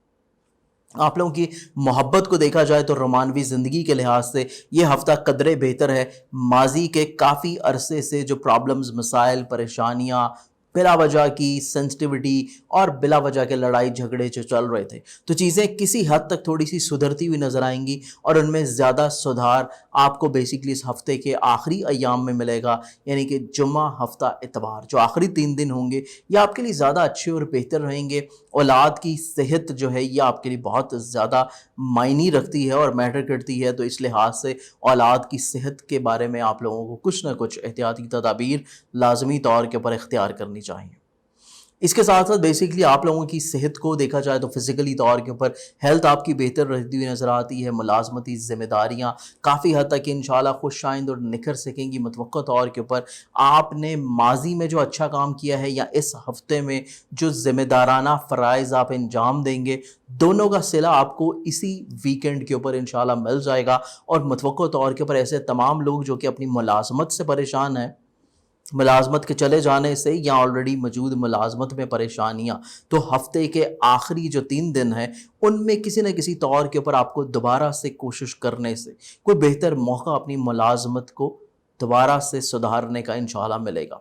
آپ لوگوں کی محبت کو دیکھا جائے تو رومانوی زندگی کے لحاظ سے یہ ہفتہ قدرے بہتر ہے۔ ماضی کے کافی عرصے سے جو پرابلمز، مسائل، پریشانیاں، بلا وجہ کی سینسٹیوٹی اور بلا وجہ کے لڑائی جھگڑے جو چل رہے تھے، تو چیزیں کسی حد تک تھوڑی سی سدھرتی ہوئی نظر آئیں گی، اور ان میں زیادہ سدھار آپ کو بیسیکلی اس ہفتے کے آخری ایام میں ملے گا، یعنی کہ جمعہ، ہفتہ، اتوار، جو آخری 3 دن ہوں گے یہ آپ کے لیے زیادہ اچھے اور بہتر رہیں گے۔ اولاد کی صحت جو ہے یہ آپ کے لیے بہت زیادہ معنی رکھتی ہے اور میٹر کرتی ہے، تو اس لحاظ سے اولاد کی صحت کے بارے میں آپ لوگوں کو کچھ نہ کچھ احتیاطی تدابیر لازمی طور کے اوپر اختیار کرنی چاہیے۔ اس کے ساتھ ساتھ بیسکلی آپ لوگوں کی صحت کو دیکھا جائے تو فزیکلی طور کے اوپر ہیلتھ آپ کی بہتر رہتی ہوئی نظر آتی ہے. ملازمتی ذمہ داریاں کافی حد تک انشاءاللہ خوش آئند اور نکھر سکیں گی. متوقع طور کے اوپر آپ نے ماضی میں جو اچھا کام کیا ہے یا اس ہفتے میں جو ذمہ دارانہ فرائض آپ انجام دیں گے، دونوں کا صلہ آپ کو اسی ویکینڈ کے اوپر انشاءاللہ مل جائے گا. اور متوقع طور کے اوپر ایسے تمام لوگ جو کہ اپنی ملازمت سے پریشان ہیں، ملازمت کے چلے جانے سے یا آلریڈی موجود ملازمت میں پریشانیاں، تو ہفتے کے آخری جو 3 دن ہیں ان میں کسی نہ کسی طور کے اوپر آپ کو دوبارہ سے کوشش کرنے سے کوئی بہتر موقع اپنی ملازمت کو دوبارہ سے سدھارنے کا انشاءاللہ ملے گا.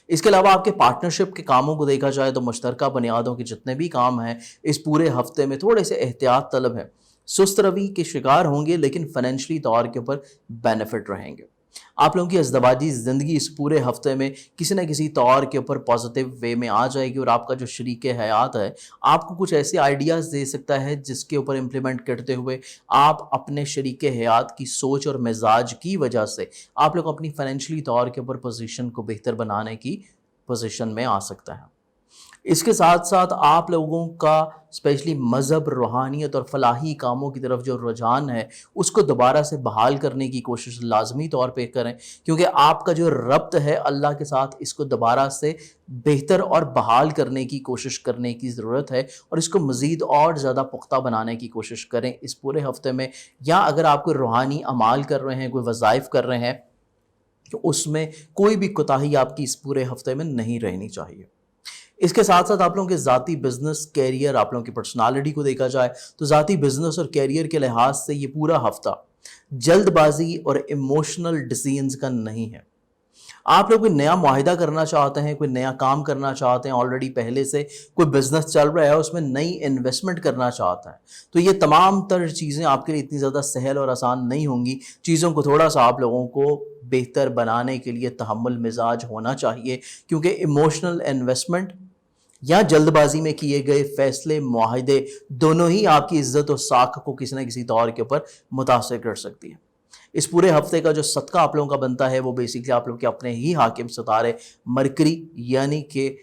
اس کے علاوہ آپ کے پارٹنرشپ کے کاموں کو دیکھا جائے تو مشترکہ بنیادوں کے جتنے بھی کام ہیں اس پورے ہفتے میں تھوڑے سے احتیاط طلب ہے. سست روی کے شکار ہوں گے لیکن فائنینشلی طور کے اوپر بینیفٹ رہیں گے. آپ لوگوں کی ازدواجی زندگی اس پورے ہفتے میں کسی نہ کسی طور کے اوپر پازیٹیو وے میں آ جائے گی، اور آپ کا جو شریک حیات ہے آپ کو کچھ ایسے آئیڈیاز دے سکتا ہے جس کے اوپر امپلیمنٹ کرتے ہوئے آپ اپنے شریک حیات کی سوچ اور مزاج کی وجہ سے آپ لوگ اپنی فائنینشلی طور کے اوپر پوزیشن کو بہتر بنانے کی پوزیشن میں آ سکتا ہے. اس کے ساتھ ساتھ آپ لوگوں کا اسپیشلی مذہب، روحانیت اور فلاحی کاموں کی طرف جو رجحان ہے اس کو دوبارہ سے بحال کرنے کی کوشش لازمی طور پہ کریں، کیونکہ آپ کا جو ربط ہے اللہ کے ساتھ اس کو دوبارہ سے بہتر اور بحال کرنے کی کوشش کرنے کی ضرورت ہے، اور اس کو مزید اور زیادہ پختہ بنانے کی کوشش کریں اس پورے ہفتے میں. یا اگر آپ کوئی روحانی اعمال کر رہے ہیں، کوئی وظائف کر رہے ہیں، تو اس میں کوئی بھی کوتاہی آپ کی اس پورے ہفتے میں نہیں رہنی چاہیے. اس کے ساتھ ساتھ آپ لوگوں کے ذاتی بزنس، کیریئر، آپ لوگوں کی پرسنالٹی کو دیکھا جائے تو ذاتی بزنس اور کیریئر کے لحاظ سے یہ پورا ہفتہ جلد بازی اور ایموشنل ڈیسیژنز کا نہیں ہے. آپ لوگ کوئی نیا معاہدہ کرنا چاہتے ہیں، کوئی نیا کام کرنا چاہتے ہیں، آلریڈی پہلے سے کوئی بزنس چل رہا ہے اس میں نئی انویسٹمنٹ کرنا چاہتا ہے، تو یہ تمام تر چیزیں آپ کے لیے اتنی زیادہ سہل اور آسان نہیں ہوں گی. چیزوں کو تھوڑا سا آپ لوگوں کو بہتر بنانے کے لیے تحمل مزاج ہونا چاہیے، کیونکہ ایموشنل انویسٹمنٹ یا جلد بازی میں کیے گئے فیصلے، معاہدے، دونوں ہی آپ کی عزت و ساکھ کو کسی نہ کسی طور کے اوپر متاثر کر سکتی ہے. اس پورے ہفتے کا جو صدقہ آپ لوگوں کا بنتا ہے وہ بیسکلی آپ لوگ کے اپنے ہی حاکم ستارے مرکری، یعنی کہ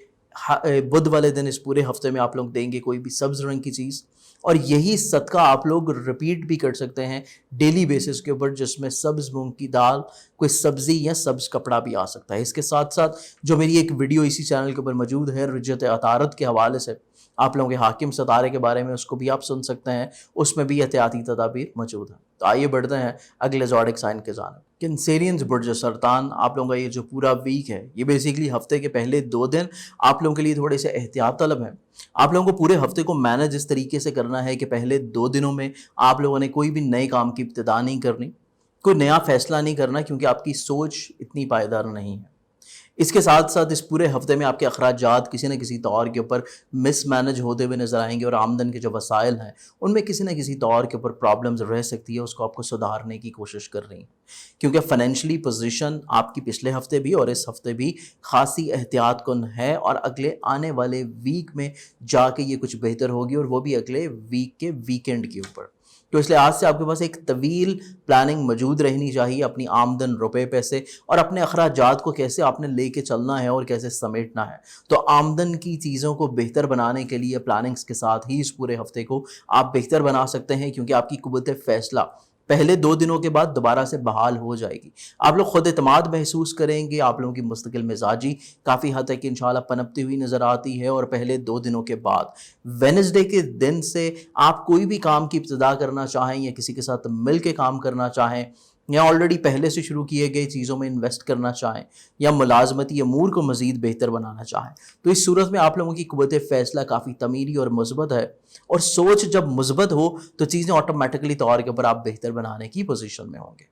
بدھ والے دن اس پورے ہفتے میں آپ لوگ دیں گے کوئی بھی سبز رنگ کی چیز، اور یہی صدقہ آپ لوگ رپیٹ بھی کر سکتے ہیں ڈیلی بیسس کے اوپر، جس میں سبز مونگ کی دال، کوئی سبزی یا سبز کپڑا بھی آ سکتا ہے. اس کے ساتھ ساتھ جو میری ایک ویڈیو اسی چینل کے اوپر موجود ہے رجت عطارد کے حوالے سے، آپ لوگوں کے حاکم ستارے کے بارے میں، اس کو بھی آپ سن سکتے ہیں، اس میں بھی احتیاطی تدابیر موجود ہیں. تو آئیے بڑھتے ہیں اگلے زوڈک سائن کے جانب. کنسیرینز برج سرطان، آپ لوگوں کا یہ جو پورا ویک ہے یہ بیسیکلی ہفتے کے پہلے 2 دن آپ لوگوں کے لیے تھوڑے سے احتیاط طلب ہیں. آپ لوگوں کو پورے ہفتے کو مینج اس طریقے سے کرنا ہے کہ پہلے 2 دنوں میں آپ لوگوں نے کوئی بھی نئے کام کی ابتدا نہیں کرنی، کوئی نیا فیصلہ نہیں کرنا، کیونکہ آپ کی سوچ اتنی پائیدار نہیں ہے. اس کے ساتھ ساتھ اس پورے ہفتے میں آپ کے اخراجات کسی نہ کسی طور کے اوپر مس مینج ہوتے ہوئے نظر آئیں گے، اور آمدن کے جو وسائل ہیں ان میں کسی نہ کسی طور کے اوپر پرابلمز رہ سکتی ہے، اس کو آپ کو سدھارنے کی کوشش کر رہی ہیں، کیونکہ فائنینشلی پوزیشن آپ کی پچھلے ہفتے بھی اور اس ہفتے بھی خاصی احتیاط کن ہے، اور اگلے آنے والے ویک میں جا کے یہ کچھ بہتر ہوگی، اور وہ بھی اگلے ویک کے ویکینڈ کے اوپر. تو اس لحاظ سے آپ کے پاس ایک طویل پلاننگ موجود رہنی چاہیے، اپنی آمدن، روپے پیسے اور اپنے اخراجات کو کیسے آپ نے لے کے چلنا ہے اور کیسے سمیٹنا ہے. تو آمدن کی چیزوں کو بہتر بنانے کے لیے پلاننگز کے ساتھ ہی اس پورے ہفتے کو آپ بہتر بنا سکتے ہیں، کیونکہ آپ کی قوت فیصلہ پہلے 2 دنوں کے بعد دوبارہ سے بحال ہو جائے گی. آپ لوگ خود اعتماد محسوس کریں گے، آپ لوگوں کی مستقل مزاجی کافی حد تک انشاءاللہ پنپتی ہوئی نظر آتی ہے، اور پہلے 2 دنوں کے بعد وینسڈے کے دن سے آپ کوئی بھی کام کی ابتدا کرنا چاہیں یا کسی کے ساتھ مل کے کام کرنا چاہیں، یا آلریڈی پہلے سے شروع کیے گئے چیزوں میں انویسٹ کرنا چاہیں، یا ملازمتی امور کو مزید بہتر بنانا چاہیں، تو اس صورت میں آپ لوگوں کی قوت فیصلہ کافی تعمیری اور مثبت ہے، اور سوچ جب مثبت ہو تو چیزیں آٹومیٹکلی طور کے اوپر آپ بہتر بنانے کی پوزیشن میں ہوں گے.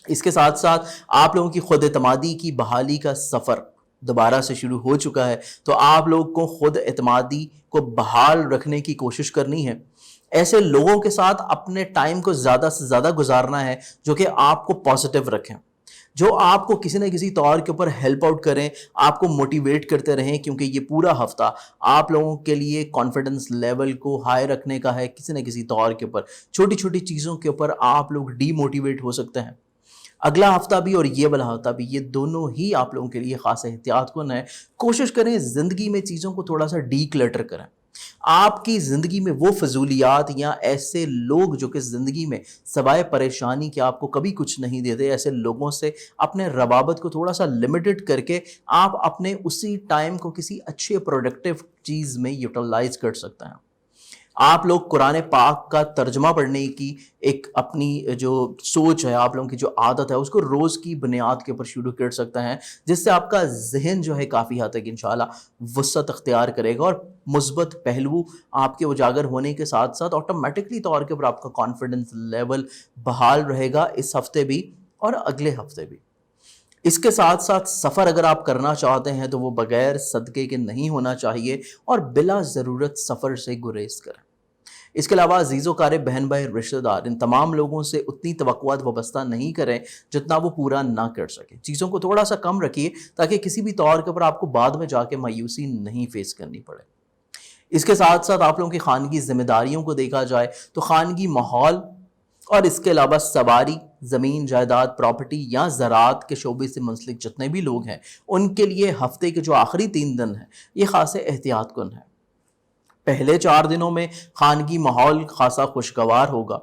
اس کے ساتھ ساتھ آپ لوگوں کی خود اعتمادی کی بحالی کا سفر دوبارہ سے شروع ہو چکا ہے، تو آپ لوگ کو خود اعتمادی کو بحال رکھنے کی کوشش کرنی ہے. ایسے لوگوں کے ساتھ اپنے ٹائم کو زیادہ سے زیادہ گزارنا ہے جو کہ آپ کو پازیٹیو رکھیں، جو آپ کو کسی نہ کسی طور کے اوپر ہیلپ آؤٹ کریں، آپ کو موٹیویٹ کرتے رہیں، کیونکہ یہ پورا ہفتہ آپ لوگوں کے لیے کانفیڈنس لیول کو ہائی رکھنے کا ہے. کسی نہ کسی طور کے اوپر چھوٹی چھوٹی چیزوں کے اوپر آپ لوگ ڈی موٹیویٹ ہو سکتے ہیں، اگلا ہفتہ بھی اور یہ والا ہفتہ بھی، یہ دونوں ہی آپ لوگوں کے لیے خاص احتیاط کن ہے۔ کوشش کریں زندگی میں چیزوں کو تھوڑا سا ڈی کلٹر کریں۔ آپ کی زندگی میں وہ فضولیات یا ایسے لوگ جو کہ زندگی میں سوائے پریشانی کہ آپ کو کبھی کچھ نہیں دیتے، ایسے لوگوں سے اپنے روابط کو تھوڑا سا لمیٹڈ کر کے آپ اپنے اسی ٹائم کو کسی اچھے پروڈکٹیو چیز میں یوٹیلائز کر سکتے ہیں۔ آپ لوگ قرآن پاک کا ترجمہ پڑھنے کی ایک اپنی جو سوچ ہے، آپ لوگوں کی جو عادت ہے، اس کو روز کی بنیاد کے اوپر شروع کر سکتے ہیں، جس سے آپ کا ذہن جو ہے کافی حد تک انشاءاللہ وسعت اختیار کرے گا، اور مثبت پہلو آپ کے اجاگر ہونے کے ساتھ ساتھ آٹومیٹکلی طور کے اوپر آپ کا کانفیڈنس لیول بحال رہے گا اس ہفتے بھی اور اگلے ہفتے بھی۔ اس کے ساتھ ساتھ سفر اگر آپ کرنا چاہتے ہیں تو وہ بغیر صدقے کے نہیں ہونا چاہیے، اور بلا ضرورت سفر سے گریز کریں۔ اس کے علاوہ عزیز و قارب، بہن بھائی، رشتہ دار، ان تمام لوگوں سے اتنی توقعات وابستہ نہیں کریں جتنا وہ پورا نہ کر سکیں۔ چیزوں کو تھوڑا سا کم رکھیے تاکہ کسی بھی طور کے اوپر آپ کو بعد میں جا کے مایوسی نہیں فیس کرنی پڑے۔ اس کے ساتھ ساتھ آپ لوگوں کی خانگی ذمہ داریوں کو دیکھا جائے تو خانگی ماحول اور اس کے علاوہ سواری، زمین جائیداد، پراپرٹی یا زراعت کے شعبے سے منسلک جتنے بھی لوگ ہیں، ان کے لیے ہفتے کے جو آخری 3 دن ہیں یہ خاص احتیاط کن ہیں۔ پہلے 4 دنوں میں خانگی ماحول خاصا خوشگوار ہوگا،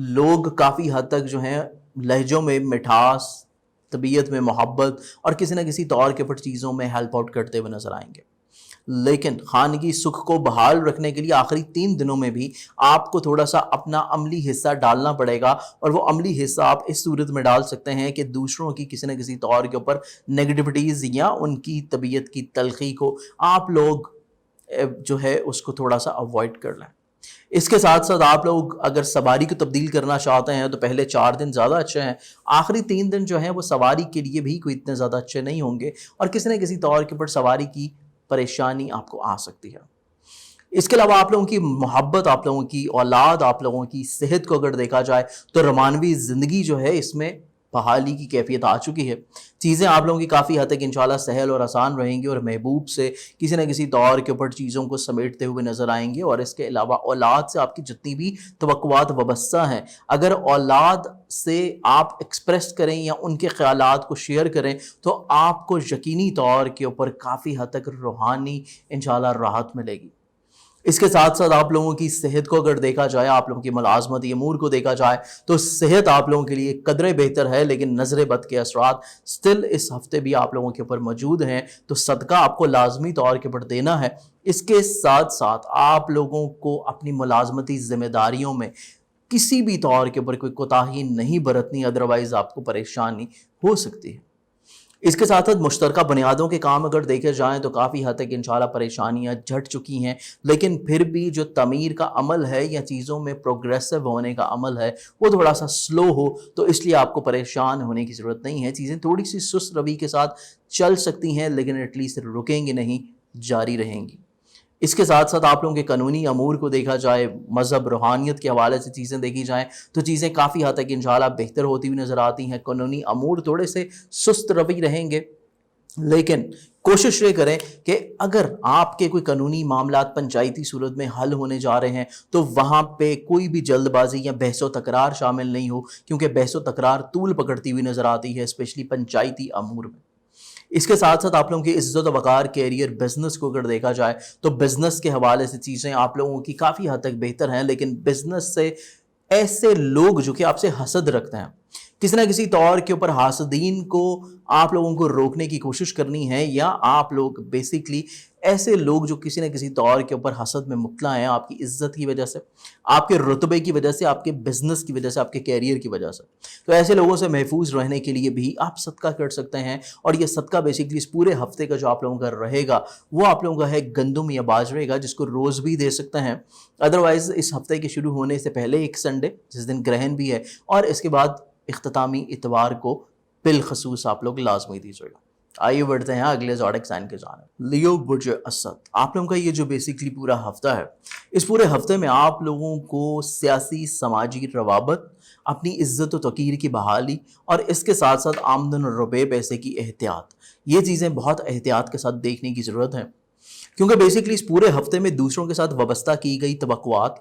لوگ کافی حد تک جو ہیں لہجوں میں مٹھاس، طبیعت میں محبت اور کسی نہ کسی طور کے پر چیزوں میں ہیلپ آؤٹ کرتے ہوئے نظر آئیں گے۔ لیکن خانگی سکھ کو بحال رکھنے کے لیے آخری 3 دنوں میں بھی آپ کو تھوڑا سا اپنا عملی حصہ ڈالنا پڑے گا، اور وہ عملی حصہ آپ اس صورت میں ڈال سکتے ہیں کہ دوسروں کی کسی نہ کسی طور کے اوپر نیگیٹیوٹیز یا ان کی طبیعت کی تلخی کو آپ لوگ جو ہے اس کو تھوڑا سا اوائڈ کر لیں۔ اس کے ساتھ ساتھ آپ لوگ اگر سواری کو تبدیل کرنا چاہتے ہیں تو پہلے 4 دن زیادہ اچھے ہیں، آخری 3 دن جو ہیں وہ سواری کے لیے بھی کوئی اتنے زیادہ اچھے نہیں ہوں گے، اور کسی نہ کسی طور کے اوپر سواری کی پریشانی آپ کو آ سکتی ہے۔ اس کے علاوہ آپ لوگوں کی محبت، آپ لوگوں کی اولاد، آپ لوگوں کی صحت کو اگر دیکھا جائے تو رومانوی زندگی جو ہے اس میں بحالی کی کیفیت آ چکی ہے۔ چیزیں آپ لوگوں کی کافی حد تک انشاءاللہ سہل اور آسان رہیں گی، اور محبوب سے کسی نہ کسی طور کے اوپر چیزوں کو سمیٹتے ہوئے نظر آئیں گے۔ اور اس کے علاوہ اولاد سے آپ کی جتنی بھی توقعات وابستہ ہیں، اگر اولاد سے آپ ایکسپریس کریں یا ان کے خیالات کو شیئر کریں تو آپ کو یقینی طور کے اوپر کافی حد تک روحانی انشاءاللہ راحت ملے گی۔ اس کے ساتھ ساتھ آپ لوگوں کی صحت کو اگر دیکھا جائے، آپ لوگوں کی ملازمتی امور کو دیکھا جائے تو صحت آپ لوگوں کے لیے قدرے بہتر ہے، لیکن نظر بد کے اثرات سٹل اس ہفتے بھی آپ لوگوں کے اوپر موجود ہیں، تو صدقہ آپ کو لازمی طور کے اوپر دینا ہے۔ اس کے ساتھ ساتھ آپ لوگوں کو اپنی ملازمتی ذمہ داریوں میں کسی بھی طور کے اوپر کوئی کوتاہی نہیں برتنی، ادروائز آپ کو پریشانی ہو سکتی ہے۔ اس کے ساتھ ساتھ مشترکہ بنیادوں کے کام اگر دیکھے جائیں تو کافی حد تک انشاءاللہ پریشانیاں جھٹ چکی ہیں، لیکن پھر بھی جو تعمیر کا عمل ہے یا چیزوں میں پروگریسو ہونے کا عمل ہے وہ تھوڑا سا سلو ہو، تو اس لیے آپ کو پریشان ہونے کی ضرورت نہیں ہے۔ چیزیں تھوڑی سی سست روی کے ساتھ چل سکتی ہیں، لیکن ایٹ لیسٹ رکیں گی نہیں، جاری رہیں گی۔ اس کے ساتھ ساتھ آپ لوگوں کے قانونی امور کو دیکھا جائے، مذہب، روحانیت کے حوالے سے چیزیں دیکھی جائیں تو چیزیں کافی حد تک انشاءاللہ بہتر ہوتی ہوئی نظر آتی ہیں۔ قانونی امور تھوڑے سے سست روی رہیں گے، لیکن کوشش یہ کریں کہ اگر آپ کے کوئی قانونی معاملات پنچایتی صورت میں حل ہونے جا رہے ہیں تو وہاں پہ کوئی بھی جلد بازی یا بحث و تکرار شامل نہیں ہو، کیونکہ بحث و تکرار طول پکڑتی ہوئی نظر آتی ہے، اسپیشلی پنچایتی امور میں۔ اس کے ساتھ ساتھ آپ لوگوں کی عزت و وقار، کیریئر، بزنس کو اگر دیکھا جائے تو بزنس کے حوالے سے چیزیں آپ لوگوں کی کافی حد تک بہتر ہیں، لیکن بزنس سے ایسے لوگ جو کہ آپ سے حسد رکھتے ہیں، کسی نہ کسی طور کے اوپر حاسدین کو آپ لوگوں کو روکنے کی کوشش کرنی ہے، یا آپ لوگ بیسیکلی ایسے لوگ جو کسی نہ کسی طور کے اوپر حسد میں مبتلا ہیں آپ کی عزت کی وجہ سے، آپ کے رتبے کی وجہ سے، آپ کے بزنس کی وجہ سے، آپ کے کیریئر کی وجہ سے، تو ایسے لوگوں سے محفوظ رہنے کے لیے بھی آپ صدقہ کر سکتے ہیں۔ اور یہ صدقہ بیسیکلی اس پورے ہفتے کا جو آپ لوگوں کا رہے گا وہ آپ لوگوں کا ہے گندم یا باجرے کا، جس کو روز بھی دے سکتے ہیں، ادروائز اس ہفتے کے شروع ہونے سے پہلے ایک سنڈے جس دن گرہن بھی ہے، اور اس کے بعد اختتامی اتوار کو بالخصوص آپ لوگ لازمی دیجیے گا۔ آئیے بڑھتے ہیں اگلے زوڈک سائن کے جانب، لیو برج اسد۔ آپ لوگوں کا یہ جو بیسیکلی پورا ہفتہ ہے، اس پورے ہفتے میں آپ لوگوں کو سیاسی، سماجی روابط، اپنی عزت و توقیر کی بحالی، اور اس کے ساتھ ساتھ آمدن اور روپے پیسے کی احتیاط، یہ چیزیں بہت احتیاط کے ساتھ دیکھنے کی ضرورت ہے، کیونکہ بیسیکلی اس پورے ہفتے میں دوسروں کے ساتھ وابستہ کی گئی توقعات،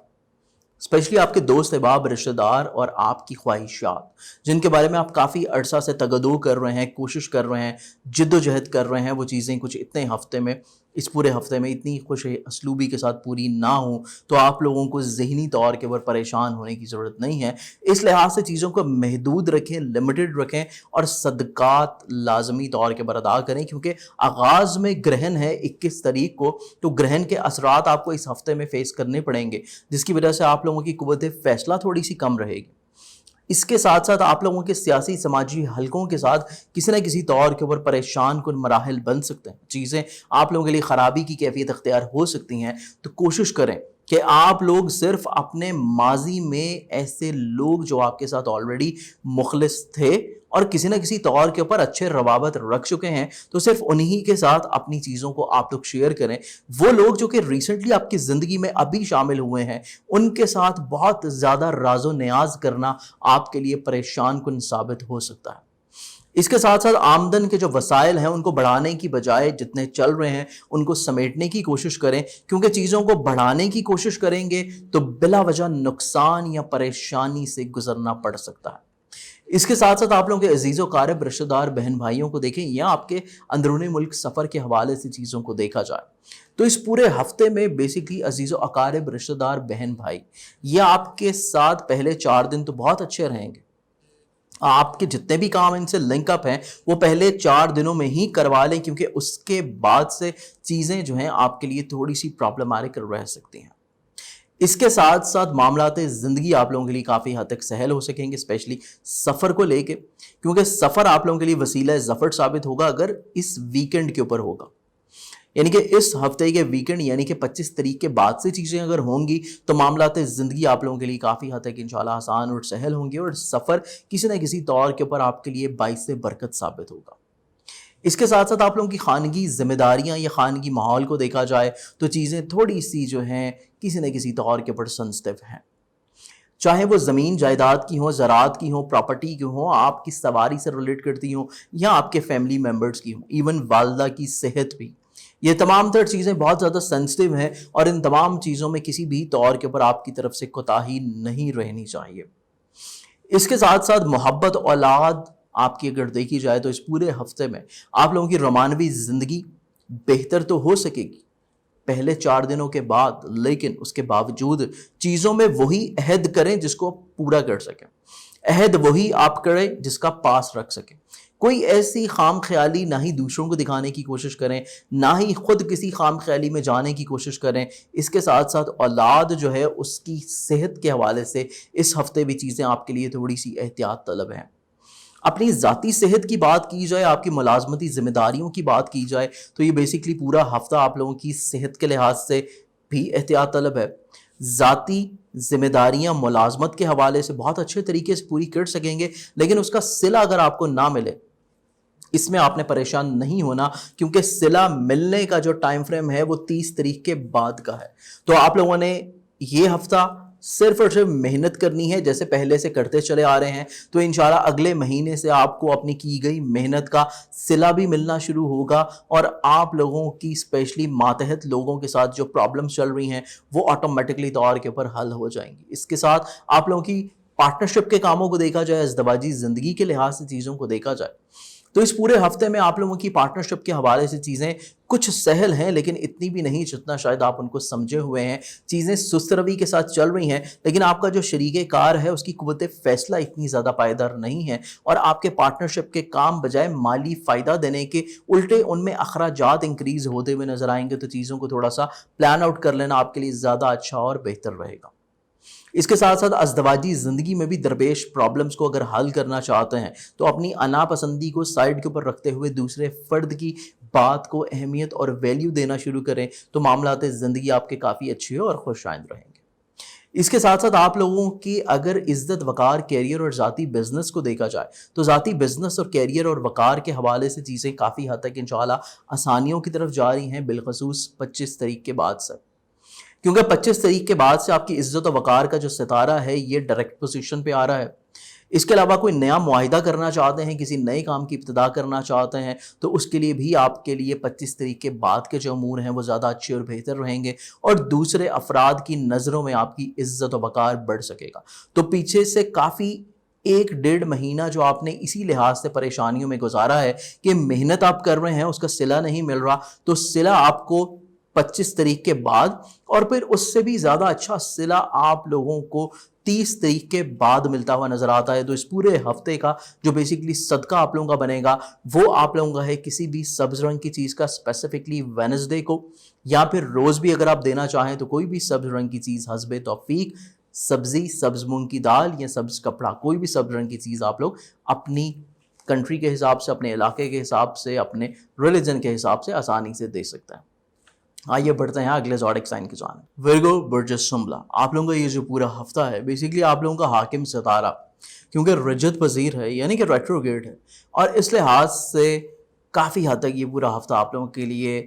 اسپیشلی آپ کے دوست احباب، رشتہ دار اور آپ کی خواہشات، جن کے بارے میں آپ کافی عرصہ سے تگدو کر رہے ہیں، کوشش کر رہے ہیں، جد و جہد کر رہے ہیں، وہ چیزیں کچھ اتنے ہفتے میں، اس پورے ہفتے میں اتنی خوش اسلوبی کے ساتھ پوری نہ ہوں تو آپ لوگوں کو ذہنی طور کے اوپر پریشان ہونے کی ضرورت نہیں ہے۔ اس لحاظ سے چیزوں کو محدود رکھیں، لمیٹڈ رکھیں، اور صدقات لازمی طور کے اوپر ادا کریں، کیونکہ آغاز میں گرہن ہے 21 تاریخ کو، تو گرہن کے اثرات آپ کو اس ہفتے میں فیس کرنے پڑیں گے، جس کی وجہ سے آپ لوگوں کی قوت فیصلہ تھوڑی سی کم رہے گی۔ اس کے ساتھ ساتھ آپ لوگوں کے سیاسی سماجی حلقوں کے ساتھ کسی نہ کسی طور کے اوپر پریشان کن مراحل بن سکتے ہیں، چیزیں آپ لوگوں کے لیے خرابی کی کیفیت اختیار ہو سکتی ہیں۔ تو کوشش کریں کہ آپ لوگ صرف اپنے ماضی میں ایسے لوگ جو آپ کے ساتھ آلریڈی مخلص تھے اور کسی نہ کسی طور کے اوپر اچھے روابط رکھ چکے ہیں، تو صرف انہی کے ساتھ اپنی چیزوں کو آپ لوگ شیئر کریں۔ وہ لوگ جو کہ ریسنٹلی آپ کی زندگی میں ابھی شامل ہوئے ہیں، ان کے ساتھ بہت زیادہ راز و نیاز کرنا آپ کے لیے پریشان کن ثابت ہو سکتا ہے۔ اس کے ساتھ ساتھ آمدن کے جو وسائل ہیں ان کو بڑھانے کی بجائے جتنے چل رہے ہیں ان کو سمیٹنے کی کوشش کریں، کیونکہ چیزوں کو بڑھانے کی کوشش کریں گے تو بلا وجہ نقصان یا پریشانی سے گزرنا پڑ سکتا ہے۔ اس کے ساتھ ساتھ آپ لوگوں کے عزیز و قارب رشتہ دار بہن بھائیوں کو دیکھیں، یا آپ کے اندرونی ملک سفر کے حوالے سے چیزوں کو دیکھا جائے تو اس پورے ہفتے میں بیسیکلی عزیز و اقارب رشتہ دار بہن بھائی یہ آپ کے ساتھ پہلے 4 دن تو بہت اچھے رہیں گے۔ آپ کے جتنے بھی کام ان سے لنک اپ ہیں وہ پہلے 4 دنوں میں ہی کروا لیں، کیونکہ اس کے بعد سے چیزیں جو ہیں آپ کے لیے تھوڑی سی پرابلمٹک رہ سکتی ہیں۔ اس کے ساتھ ساتھ معاملات زندگی آپ لوگوں کے لیے کافی حد تک سہل ہو سکیں گے، اسپیشلی سفر کو لے کے، کیونکہ سفر آپ لوگوں کے لیے وسیلہ ظفر ثابت ہوگا اگر اس ویکنڈ کے اوپر ہوگا، یعنی کہ اس ہفتے کے ویکنڈ، یعنی کہ 25 تاریخ کے بعد سے چیزیں اگر ہوں گی تو معاملات زندگی آپ لوگوں کے لیے کافی حد تک انشاءاللہ آسان اور سہل ہوں گے، اور سفر کسی نہ کسی طور کے اوپر آپ کے لیے باعث برکت ثابت ہوگا۔ اس کے ساتھ ساتھ آپ لوگوں کی خانگی ذمہ داریاں یا خانگی ماحول کو دیکھا جائے تو چیزیں تھوڑی سی جو ہیں کسی نہ کسی طور کے اوپر سنسٹیو ہیں، چاہے وہ زمین جائیداد کی ہوں، زراعت کی ہوں، پراپرٹی کی ہوں، آپ کی سواری سے ریلیٹ کرتی ہوں، یا آپ کے فیملی ممبرز کی ہوں، ایون والدہ کی صحت بھی، یہ تمام تر چیزیں بہت زیادہ سینسٹیو ہیں، اور ان تمام چیزوں میں کسی بھی طور کے اوپر آپ کی طرف سے کوتاہی نہیں رہنی چاہیے۔ اس کے ساتھ ساتھ محبت، اولاد آپ کی اگر دیکھی جائے تو اس پورے ہفتے میں آپ لوگوں کی رومانوی زندگی بہتر تو ہو سکے گی پہلے 4 دنوں کے بعد، لیکن اس کے باوجود چیزوں میں وہی عہد کریں جس کو پورا کر سکیں، عہد وہی آپ کریں جس کا پاس رکھ سکیں۔ کوئی ایسی خام خیالی نہ ہی دوسروں کو دکھانے کی کوشش کریں، نہ ہی خود کسی خام خیالی میں جانے کی کوشش کریں۔ اس کے ساتھ ساتھ اولاد جو ہے اس کی صحت کے حوالے سے اس ہفتے بھی چیزیں آپ کے لیے تھوڑی سی احتیاط طلب ہیں۔ اپنی ذاتی صحت کی بات کی جائے، آپ کی ملازمتی ذمہ داریوں کی بات کی جائے تو یہ بیسیکلی پورا ہفتہ آپ لوگوں کی صحت کے لحاظ سے بھی احتیاط طلب ہے۔ ذاتی ذمہ داریاں ملازمت کے حوالے سے بہت اچھے طریقے سے پوری کر سکیں گے، لیکن اس کا صلہ اگر آپ کو نہ ملے اس میں آپ نے پریشان نہیں ہونا، کیونکہ صلہ ملنے کا جو ٹائم فریم ہے وہ 30 تاریخ کے بعد کا ہے۔ تو آپ لوگوں نے یہ ہفتہ صرف اور صرف محنت کرنی ہے جیسے پہلے سے کرتے چلے آ رہے ہیں، تو انشاءاللہ اگلے مہینے سے آپ کو اپنی کی گئی محنت کا صلہ بھی ملنا شروع ہوگا، اور آپ لوگوں کی اسپیشلی ماتحت لوگوں کے ساتھ جو پرابلمس چل رہی ہیں وہ آٹومیٹکلی طور کے اوپر حل ہو جائیں گی۔ اس کے ساتھ آپ لوگوں کی پارٹنرشپ کے کاموں کو دیکھا جائے، ازدواجی زندگی کے لحاظ سے چیزوں کو دیکھا جائے تو اس پورے ہفتے میں آپ لوگوں کی پارٹنرشپ کے حوالے سے چیزیں کچھ سہل ہیں، لیکن اتنی بھی نہیں جتنا شاید آپ ان کو سمجھے ہوئے ہیں۔ چیزیں سست روی کے ساتھ چل رہی ہیں، لیکن آپ کا جو شریک کار ہے اس کی قوت فیصلہ اتنی زیادہ پائیدار نہیں ہے، اور آپ کے پارٹنرشپ کے کام بجائے مالی فائدہ دینے کے الٹے ان میں اخراجات انکریز ہوتے ہوئے نظر آئیں گے، تو چیزوں کو تھوڑا سا پلان آؤٹ کر لینا آپ کے لیے زیادہ اچھا اور بہتر رہے گا۔ اس کے ساتھ ساتھ ازدواجی زندگی میں بھی درپیش پرابلمس کو اگر حل کرنا چاہتے ہیں تو اپنی انا پسندی کو سائڈ کے اوپر رکھتے ہوئے دوسرے فرد کی بات کو اہمیت اور ویلیو دینا شروع کریں تو معاملات زندگی آپ کے کافی اچھے اور خوش آئند رہیں گے۔ اس کے ساتھ ساتھ آپ لوگوں کی اگر عزت وقار، کیریئر اور ذاتی بزنس کو دیکھا جائے تو ذاتی بزنس اور کیریئر اور وقار کے حوالے سے چیزیں کافی حد تک انشاءاللہ آسانیوں کی طرف جا رہی ہیں، بالخصوص 25 تاریخ کے بعد سے، کیونکہ 25 تاریخ کے بعد سے آپ کی عزت و وقار کا جو ستارہ ہے یہ ڈائریکٹ پوزیشن پہ آ رہا ہے۔ اس کے علاوہ کوئی نیا معاہدہ کرنا چاہتے ہیں, کسی نئے کام کی ابتدا کرنا چاہتے ہیں, تو اس کے لیے بھی آپ کے لیے 25 تاریخ کے بعد کے جو امور ہیں وہ زیادہ اچھے اور بہتر رہیں گے, اور دوسرے افراد کی نظروں میں آپ کی عزت و وقار بڑھ سکے گا. تو پیچھے سے کافی 1-1.5 مہینہ جو آپ نے اسی لحاظ سے پریشانیوں میں گزارا ہے کہ محنت آپ کر رہے ہیں, اس کا صلہ نہیں مل رہا, تو صلہ آپ کو 25 تاریخ کے بعد, اور پھر اس سے بھی زیادہ اچھا صلہ آپ لوگوں کو 30 تاریخ کے بعد ملتا ہوا نظر آتا ہے. تو اس پورے ہفتے کا جو بیسیکلی صدقہ آپ لوگوں کا بنے گا وہ آپ لوگوں کا ہے کسی بھی سبز رنگ کی چیز کا, اسپیسیفکلی وینسڈے کو, یا پھر روز بھی اگر آپ دینا چاہیں تو کوئی بھی سبز رنگ کی چیز حسب توفیق, سبزی, سبز مونگ کی دال یا سبز کپڑا, کوئی بھی سبز رنگ کی چیز آپ لوگ اپنی کنٹری کے حساب سے, اپنے علاقے کے حساب سے, اپنے ریلیجن کے حساب سے آسانی سے دے سکتے ہیں. آئیے بڑھتے ہیں اگلے زوڈک سائن کی جانب. ورگو برج شملہ, آپ لوگوں کا یہ جو پورا ہفتہ ہے بیسیکلی آپ لوگوں کا حاکم ستارہ کیونکہ رجت پذیر ہے یعنی کہ ریٹروگریڈ ہے, اور اس لحاظ سے کافی حد تک یہ پورا ہفتہ آپ لوگوں کے لیے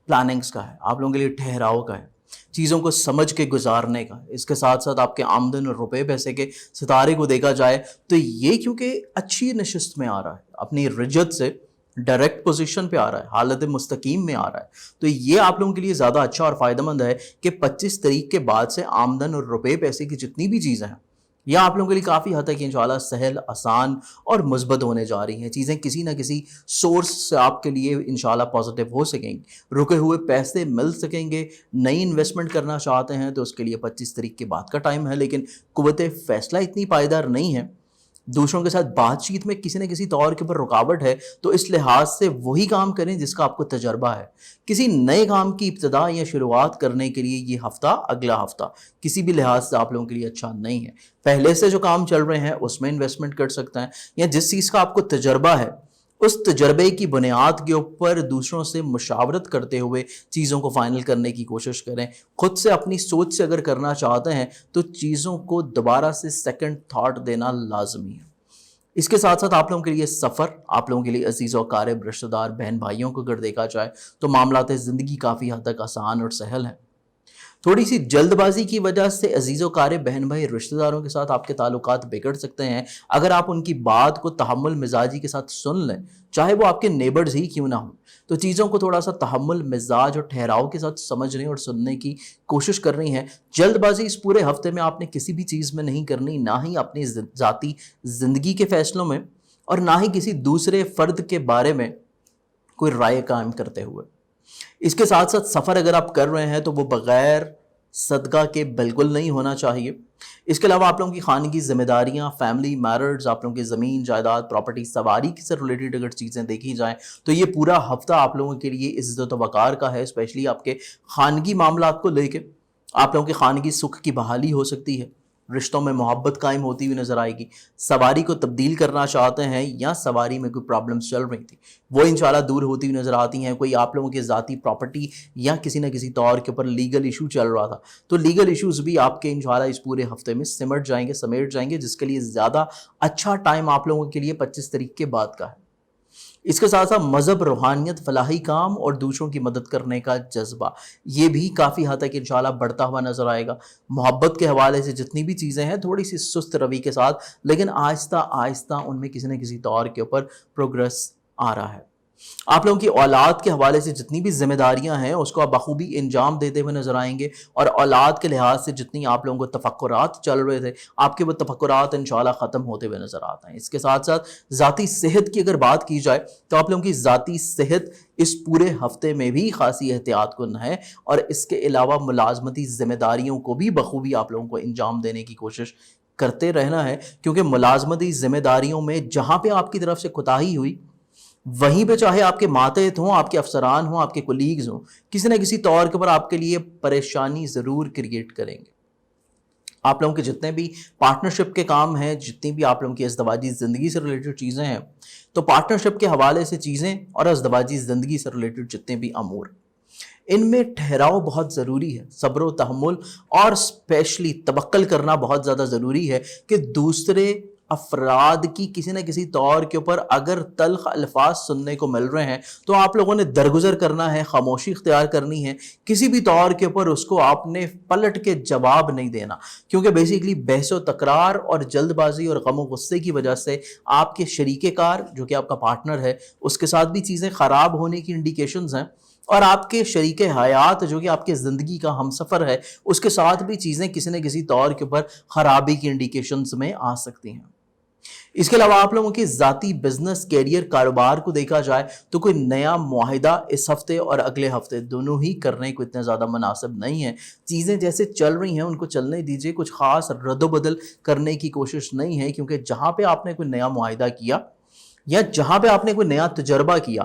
پلاننگز کا ہے, آپ لوگوں کے لیے ٹھہراؤ کا ہے, چیزوں کو سمجھ کے گزارنے کا. اس کے ساتھ ساتھ آپ کے آمدن اور روپے پیسے کے ستارے کو دیکھا جائے تو یہ کیونکہ اچھی نشست میں آ رہا ہے, اپنی رجت سے ڈائریکٹ پوزیشن پہ آ رہا ہے, حالت مستقیم میں آ رہا ہے, تو یہ آپ لوگوں کے لیے زیادہ اچھا اور فائدہ مند ہے کہ 25 تاریخ کے بعد سے آمدن اور روپے پیسے کی جتنی بھی چیزیں ہیں یہ آپ لوگوں کے لیے کافی حد تک انشاءاللہ سہل, آسان اور مثبت ہونے جا رہی ہیں. چیزیں کسی نہ کسی سورس سے آپ کے لیے انشاءاللہ پازیٹیو ہو سکیں گی, رکے ہوئے پیسے مل سکیں گے. نئی انویسٹمنٹ کرنا چاہتے ہیں تو اس کے لیے 25 تاریخ کے بعد کا ٹائم ہے, لیکن قوت فیصلہ اتنی پائیدار نہیں ہے, دوسروں کے ساتھ بات چیت میں کسی نہ کسی طور کے اوپر رکاوٹ ہے, تو اس لحاظ سے وہی کام کریں جس کا آپ کو تجربہ ہے. کسی نئے کام کی ابتدا یا شروعات کرنے کے لیے یہ ہفتہ, اگلا ہفتہ کسی بھی لحاظ سے آپ لوگوں کے لیے اچھا نہیں ہے. پہلے سے جو کام چل رہے ہیں اس میں انویسٹمنٹ کر سکتے ہیں, یا جس چیز کا آپ کو تجربہ ہے اس تجربے کی بنیاد کے اوپر دوسروں سے مشاورت کرتے ہوئے چیزوں کو فائنل کرنے کی کوشش کریں. خود سے اپنی سوچ سے اگر کرنا چاہتے ہیں تو چیزوں کو دوبارہ سے سیکنڈ تھاٹ دینا لازمی ہے. اس کے ساتھ ساتھ آپ لوگوں کے لیے سفر, آپ لوگوں کے لیے عزیز و اقارب, رشتہ دار, بہن بھائیوں کو اگر دیکھا جائے تو معاملات زندگی کافی حد تک آسان اور سہل ہیں. تھوڑی سی جلد بازی کی وجہ سے عزیز و اقارب, بہن بھائی, رشتہ داروں کے ساتھ آپ کے تعلقات بگڑ سکتے ہیں اگر آپ ان کی بات کو تحمل مزاجی کے ساتھ سن لیں, چاہے وہ آپ کے نیبرز ہی کیوں نہ ہوں. تو چیزوں کو تھوڑا سا تحمل مزاج اور ٹھہراؤ کے ساتھ سمجھنے اور سننے کی کوشش کرنی ہے. جلد بازی اس پورے ہفتے میں آپ نے کسی بھی چیز میں نہیں کرنی, نہ ہی اپنی ذاتی زندگی کے فیصلوں میں, اور نہ ہی کسی دوسرے فرد کے بارے میں کوئی رائے قائم کرتے ہوئے. اس کے ساتھ ساتھ سفر اگر آپ کر رہے ہیں تو وہ بغیر صدقہ کے بالکل نہیں ہونا چاہیے. اس کے علاوہ آپ لوگوں کی خانگی ذمہ داریاں, فیملی میٹرز, آپ لوگوں کی زمین جائیداد, پراپرٹی, سواری سے ریلیٹڈ اگر چیزیں دیکھی جائیں تو یہ پورا ہفتہ آپ لوگوں کے لیے عزت و وقار کا ہے. اسپیشلی آپ کے خانگی معاملات کو لے کے آپ لوگوں کی خانگی سکھ کی بحالی ہو سکتی ہے, رشتوں میں محبت قائم ہوتی ہوئی نظر آئے گی. سواری کو تبدیل کرنا چاہتے ہیں یا سواری میں کوئی پرابلمس چل رہی تھی وہ انشاءاللہ دور ہوتی ہوئی نظر آتی ہیں. کوئی آپ لوگوں کے ذاتی پراپرٹی یا کسی نہ کسی طور کے اوپر لیگل ایشو چل رہا تھا تو لیگل ایشوز بھی آپ کے انشاءاللہ اس پورے ہفتے میں سمیٹ جائیں گے, جس کے لیے زیادہ اچھا ٹائم آپ لوگوں کے لیے 25 تاریخ کے بعد کا ہے. اس کے ساتھ ساتھ مذہب, روحانیت, فلاحی کام اور دوسروں کی مدد کرنے کا جذبہ یہ بھی کافی حد تک انشاءاللہ بڑھتا ہوا نظر آئے گا. محبت کے حوالے سے جتنی بھی چیزیں ہیں تھوڑی سی سست روی کے ساتھ, لیکن آہستہ آہستہ ان میں کسی نہ کسی طور کے اوپر پروگریس آ رہا ہے. آپ لوگوں کی اولاد کے حوالے سے جتنی بھی ذمہ داریاں ہیں اس کو آپ بخوبی انجام دیتے ہوئے نظر آئیں گے, اور اولاد کے لحاظ سے جتنی آپ لوگوں کو تفکرات چل رہے تھے آپ کے وہ تفکرات انشاءاللہ ختم ہوتے ہوئے نظر آتے ہیں. اس کے ساتھ ساتھ ذاتی صحت کی اگر بات کی جائے تو آپ لوگوں کی ذاتی صحت اس پورے ہفتے میں بھی خاصی احتیاط کن ہے, اور اس کے علاوہ ملازمتی ذمہ داریوں کو بھی بخوبی آپ لوگوں کو انجام دینے کی کوشش کرتے رہنا ہے, کیونکہ ملازمتی ذمہ داریوں میں جہاں پہ آپ کی طرف سے کوتاہی ہوئی وہیں پہ چاہے آپ کے ماتحت ہوں, آپ کے افسران ہوں, آپ کے کولیگز ہوں, کسی نہ کسی طور کے اوپر آپ کے لیے پریشانی ضرور کریٹ کریں گے. آپ لوگوں کے جتنے بھی پارٹنرشپ کے کام ہیں, جتنی بھی آپ لوگوں کی ازدواجی زندگی سے ریلیٹڈ چیزیں ہیں, تو پارٹنرشپ کے حوالے سے چیزیں اور ازدواجی زندگی سے ریلیٹڈ جتنے بھی امور, ان میں ٹھہراؤ بہت ضروری ہے. صبر و تحمل اور اسپیشلی توکل کرنا بہت زیادہ ضروری ہے کہ دوسرے افراد کی کسی نہ کسی طور کے اوپر اگر تلخ الفاظ سننے کو مل رہے ہیں تو آپ لوگوں نے درگزر کرنا ہے، خاموشی اختیار کرنی ہے، کسی بھی طور کے اوپر اس کو آپ نے پلٹ کے جواب نہیں دینا، کیونکہ بیسیکلی بحث و تکرار اور جلد بازی اور غم و غصے کی وجہ سے آپ کے شریک کار جو کہ آپ کا پارٹنر ہے اس کے ساتھ بھی چیزیں خراب ہونے کی انڈیکیشنز ہیں، اور آپ کے شریک حیات جو کہ آپ کے زندگی کا ہم سفر ہے اس کے ساتھ بھی چیزیں کسی نہ کسی طور کے اوپر خرابی کی انڈیکیشنز میں آ سکتی ہیں۔ اس کے علاوہ آپ لوگوں کے ذاتی بزنس، کیریئر، کاروبار کو دیکھا جائے تو کوئی نیا معاہدہ اس ہفتے اور اگلے ہفتے دونوں ہی کرنے کو اتنے زیادہ مناسب نہیں ہے۔ چیزیں جیسے چل رہی ہیں ان کو چلنے دیجیے، کچھ خاص رد و بدل کرنے کی کوشش نہیں ہے، کیونکہ جہاں پہ آپ نے کوئی نیا معاہدہ کیا یا جہاں پہ آپ نے کوئی نیا تجربہ کیا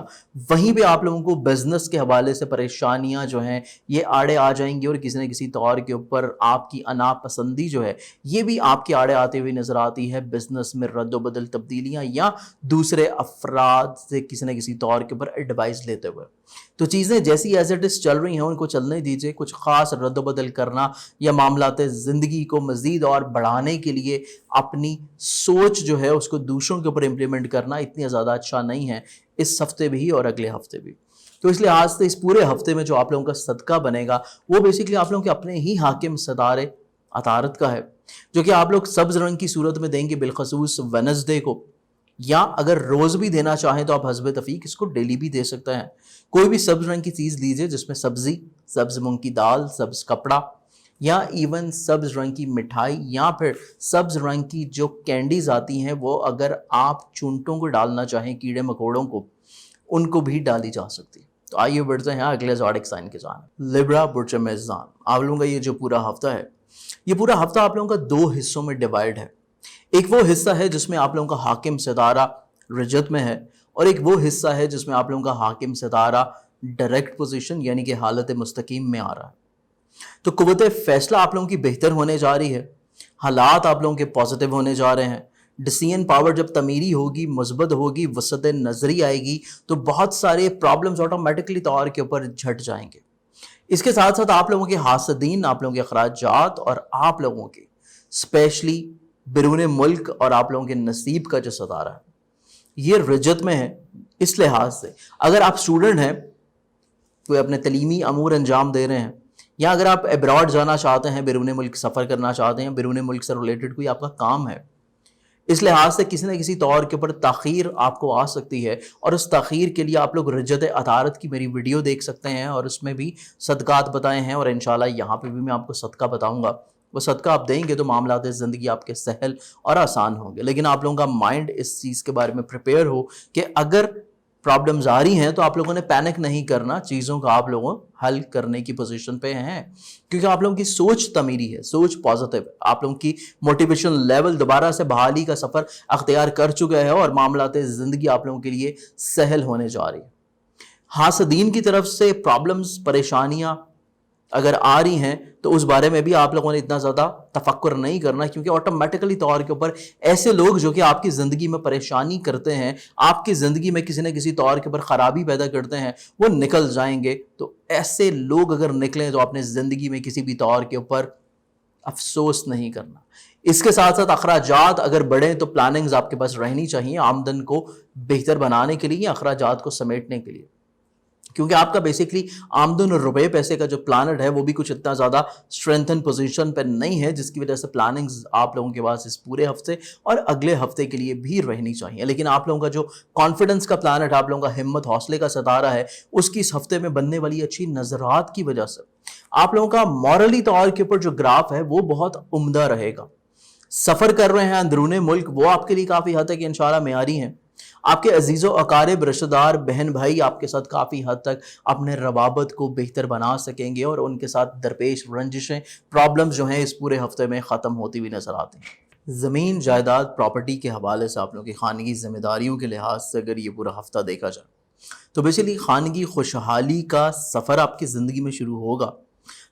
وہیں پہ آپ لوگوں کو بزنس کے حوالے سے پریشانیاں جو ہیں یہ آڑے آ جائیں گی، اور کسی نہ کسی طور کے اوپر آپ کی ناپسندی جو ہے یہ بھی آپ کے آڑے آتے ہوئے نظر آتی ہے، بزنس میں رد و بدل، تبدیلیاں، یا دوسرے افراد سے کسی نہ کسی طور کے اوپر ایڈوائز لیتے ہوئے۔ تو چیزیں جیسی ایز اٹ از چل رہی ہیں ان کو چلنے دیجیے، کچھ خاص رد و بدل کرنا یا معاملات زندگی کو مزید اور بڑھانے کے لیے اپنی سوچ جو ہے اس کو دوسروں کے اوپر امپلیمنٹ کرنا اتنی زیادہ اچھا نہیں ہے، اس ہفتے بھی اور اگلے ہفتے بھی۔ تو اس لحاظ سے اس پورے ہفتے میں جو آپ لوگوں کا صدقہ بنے گا وہ بیسیکلی آپ لوگوں کے اپنے ہی حاکم ستارے عطارد کا ہے، جو کہ آپ لوگ سبز رنگ کی صورت میں دیں گے، بالخصوص وینسڈے کو، یا اگر روز بھی دینا چاہیں تو آپ حسب تفیق اس کو ڈیلی بھی دے سکتے ہیں۔ کوئی بھی سبز رنگ کی چیز لیجئے جس میں سبزی، سبز مونگ کی دال، سبز کپڑا، یا ایون سبز رنگ کی مٹھائی، یا پھر سبز رنگ کی جو کینڈیز آتی ہیں وہ اگر آپ چونٹوں کو ڈالنا چاہیں، کیڑے مکوڑوں کو، ان کو بھی ڈالی جا سکتی ہے۔ تو آئیے بڑھتے ہیں اگلے زوڈک سائن کے جانب، لیبرا برج میزان۔ آپ لوگوں کا یہ جو پورا ہفتہ ہے، یہ پورا ہفتہ آپ لوگوں کا دو حصوں میں ڈیوائڈ ہے۔ ایک وہ حصہ ہے جس میں آپ لوگوں کا حاکم ستارہ رجت میں ہے، اور ایک وہ حصہ ہے جس میں آپ لوگوں کا حاکم ستارہ ڈائریکٹ پوزیشن یعنی کہ حالت مستقیم میں آ رہا ہے۔ تو قوت فیصلہ آپ لوگوں کی بہتر ہونے جا رہی ہے، حالات آپ لوگوں کے پازیٹیو ہونے جا رہے ہیں، ڈیسیژن پاور جب تعمیری ہوگی، مثبت ہوگی، وسعت نظری آئے گی تو بہت سارے پرابلمز آٹومیٹکلی طور کے اوپر جھٹ جائیں گے۔ اس کے ساتھ ساتھ آپ لوگوں کے حاسدین، آپ لوگوں کے اخراجات، اور آپ لوگوں کے اسپیشلی بیرون ملک اور آپ لوگوں کے نصیب کا جو ستارہ ہے یہ رجت میں ہے۔ اس لحاظ سے اگر آپ اسٹوڈنٹ ہیں، کوئی اپنے تعلیمی امور انجام دے رہے ہیں، یا اگر آپ ابراڈ جانا چاہتے ہیں، بیرون ملک سفر کرنا چاہتے ہیں، بیرون ملک سے ریلیٹڈ کوئی آپ کا کام ہے، اس لحاظ سے کسی نہ کسی طور کے اوپر تاخیر آپ کو آ سکتی ہے، اور اس تاخیر کے لیے آپ لوگ رجت عطارد کی میری ویڈیو دیکھ سکتے ہیں، اور اس میں بھی صدقات بتائے ہیں، اور انشاءاللہ یہاں پہ بھی میں آپ کو صدقہ بتاؤں گا۔ وہ صدقہ آپ دیں گے تو معاملات زندگی آپ کے سہل اور آسان ہوں گے، لیکن آپ لوگوں کا مائنڈ اس چیز کے بارے میں پریپیئر ہو کہ اگر پرابلمز آ رہی ہیں تو آپ لوگوں نے پینک نہیں کرنا، چیزوں کا آپ لوگوں حل کرنے کی پوزیشن پہ ہیں، کیونکہ آپ لوگوں کی سوچ تعمیری ہے، سوچ پازیٹیو ہے، آپ لوگوں کی موٹیویشن لیول دوبارہ سے بحالی کا سفر اختیار کر چکا ہے، اور معاملات زندگی آپ لوگوں کے لیے سہل ہونے جا رہی ہے۔ حاسدین کی طرف سے پرابلمز، پریشانیاں اگر آ رہی ہیں تو اس بارے میں بھی آپ لوگوں نے اتنا زیادہ تفکر نہیں کرنا، کیونکہ آٹومیٹکلی طور کے اوپر ایسے لوگ جو کہ آپ کی زندگی میں پریشانی کرتے ہیں، آپ کی زندگی میں کسی نہ کسی طور کے اوپر خرابی پیدا کرتے ہیں، وہ نکل جائیں گے۔ تو ایسے لوگ اگر نکلیں تو اپنے زندگی میں کسی بھی طور کے اوپر افسوس نہیں کرنا۔ اس کے ساتھ ساتھ اخراجات اگر بڑھیں تو پلاننگز آپ کے پاس رہنی چاہیے آمدن کو بہتر بنانے کے لیے، اخراجات کو سمیٹنے کے لیے، کیونکہ آپ کا بیسیکلی آمدن اور روپے پیسے کا جو پلانٹ ہے وہ بھی کچھ اتنا زیادہ اسٹرینتھن پوزیشن پہ نہیں ہے، جس کی وجہ سے پلاننگز آپ لوگوں کے پاس اس پورے ہفتے اور اگلے ہفتے کے لیے بھی رہنی چاہیے۔ لیکن آپ لوگوں کا جو کانفیڈنس کا پلانٹ، آپ لوگوں کا ہمت حوصلے کا ستارہ ہے، اس کی اس ہفتے میں بننے والی اچھی نظرات کی وجہ سے آپ لوگوں کا مورلی طور کے اوپر جو گراف ہے وہ بہت عمدہ رہے گا۔ سفر کر رہے ہیں اندرون ملک، وہ آپ کے لیے کافی حد تک انشاءاللہ معیاری ہیں۔ آپ کے عزیز و اقارب، رشتہ دار، بہن بھائی آپ کے ساتھ کافی حد تک اپنے روابط کو بہتر بنا سکیں گے، اور ان کے ساتھ درپیش رنجشیں، پرابلمز جو ہیں اس پورے ہفتے میں ختم ہوتی ہوئی نظر آتی ہیں۔ زمین جائیداد پراپرٹی کے حوالے سے آپ لوگوں کی خانگی ذمہ داریوں کے لحاظ سے اگر یہ پورا ہفتہ دیکھا جائے تو بیسیکلی خانگی خوشحالی کا سفر آپ کی زندگی میں شروع ہوگا،